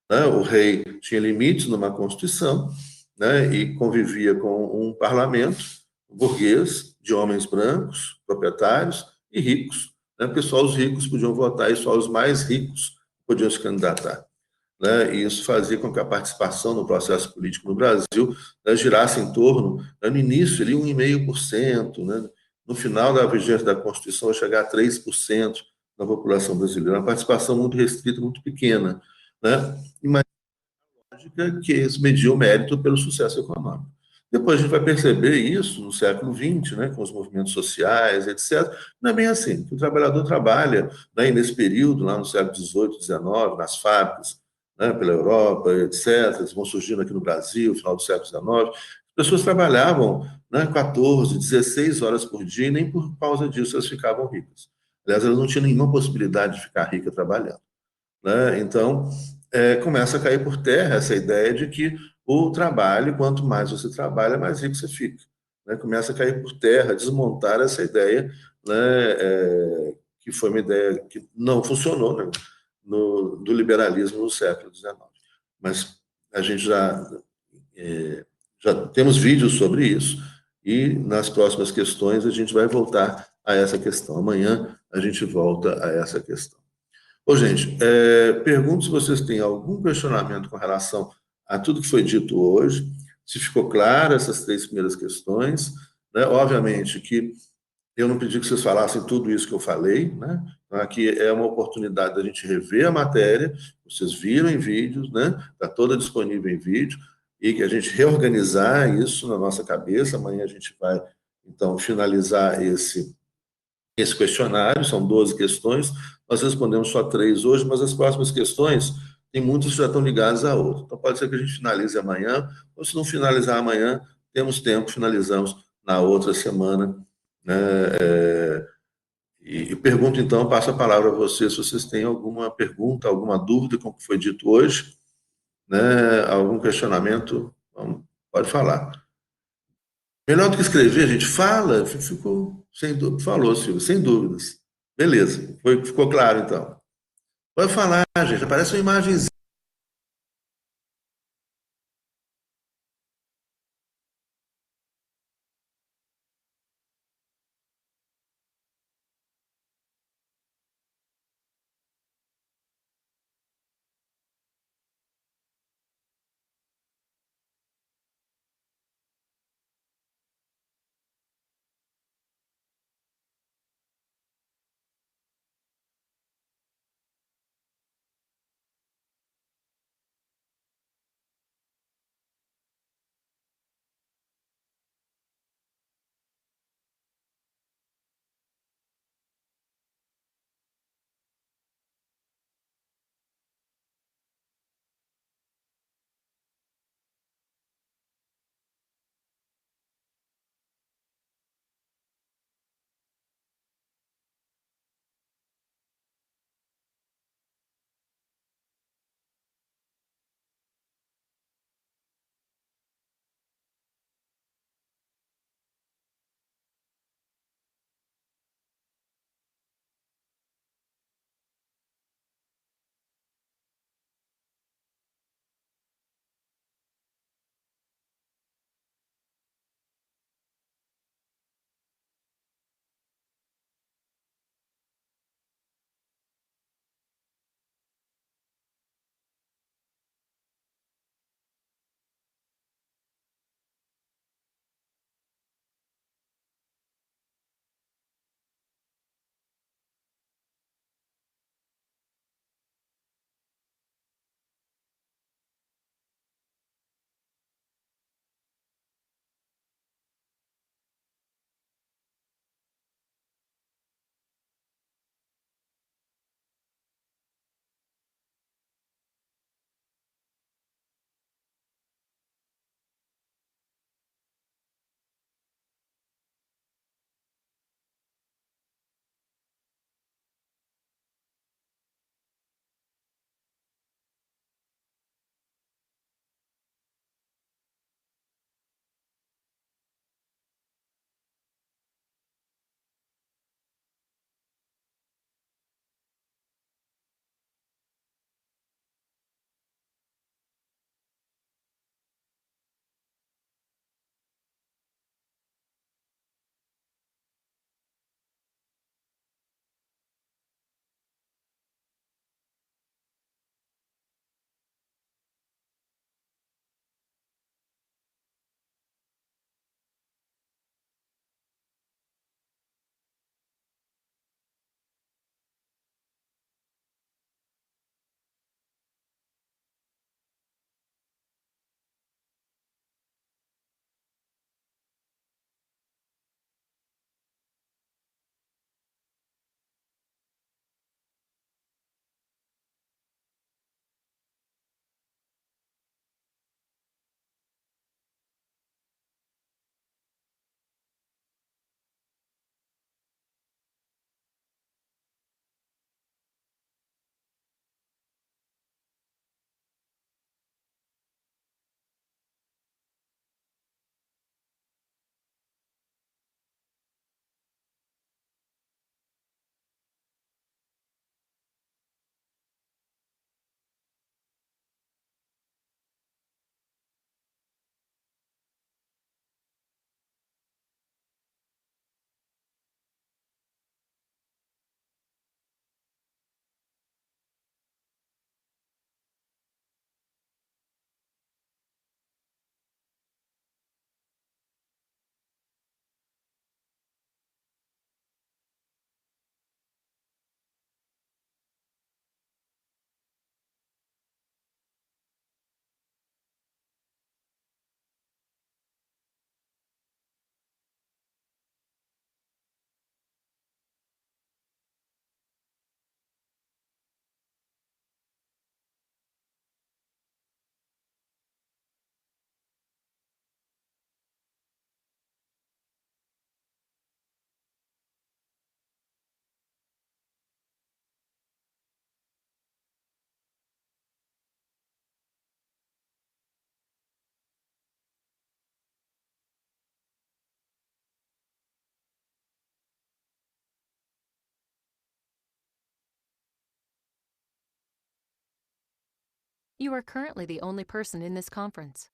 né? O rei tinha limites numa Constituição, né? E convivia com um parlamento burguês de homens brancos, proprietários e ricos, né? Porque só os ricos podiam votar e só os mais ricos podiam se candidatar, né? E isso fazia com que a participação no processo político no Brasil, né, girasse em torno, né, no início, ali, 1,5%, né? No final da vigência da Constituição, vai chegar a 3% da população brasileira, uma participação muito restrita, muito pequena, né? E uma lógica que eles mediam o mérito pelo sucesso econômico. Depois a gente vai perceber isso no século XX, né, com os movimentos sociais, etc. Não é bem assim. O trabalhador trabalha, né, e nesse período, lá no século XVIII, XIX, nas fábricas, né, pela Europa, etc. Eles vão surgindo aqui no Brasil, no final do século XIX. As pessoas trabalhavam, né, 14, 16 horas por dia e nem por causa disso elas ficavam ricas. Aliás, elas não tinham nenhuma possibilidade de ficar rica trabalhando, né? Então, começa a cair por terra essa ideia de que o trabalho, quanto mais você trabalha, mais rico você fica, né? Começa a cair por terra, desmontar essa ideia, né? Que foi uma ideia que não funcionou, né? Do liberalismo no século XIX. Mas a gente já temos vídeos sobre isso e nas próximas questões a gente vai voltar a essa questão. Amanhã a gente volta a essa questão. Ô, gente, pergunto se vocês têm algum questionamento com relação a tudo que foi dito hoje, se ficou claro essas três primeiras questões, né? Obviamente que eu não pedi que vocês falassem tudo isso que eu falei, né? Então, aqui é uma oportunidade da gente rever a matéria, vocês viram em vídeos, né? Está toda disponível em vídeo, e que a gente reorganizar isso na nossa cabeça. Amanhã a gente vai, então, finalizar esse questionário, são 12 questões, nós respondemos só 3 hoje, mas as próximas questões, tem muitas que já estão ligadas a outras. Então, pode ser que a gente finalize amanhã, ou se não finalizar amanhã, temos tempo, finalizamos na outra semana, né? E pergunto, então, passo a palavra a vocês, se vocês têm alguma pergunta, alguma dúvida com o que foi dito hoje, né? Algum questionamento, pode falar. Melhor do que escrever, a gente fala, ficou sem dúvida, falou, Silvio, sem dúvidas. Beleza, ficou claro então. Pode falar, gente, aparece uma imagem. You are currently the only person in this conference.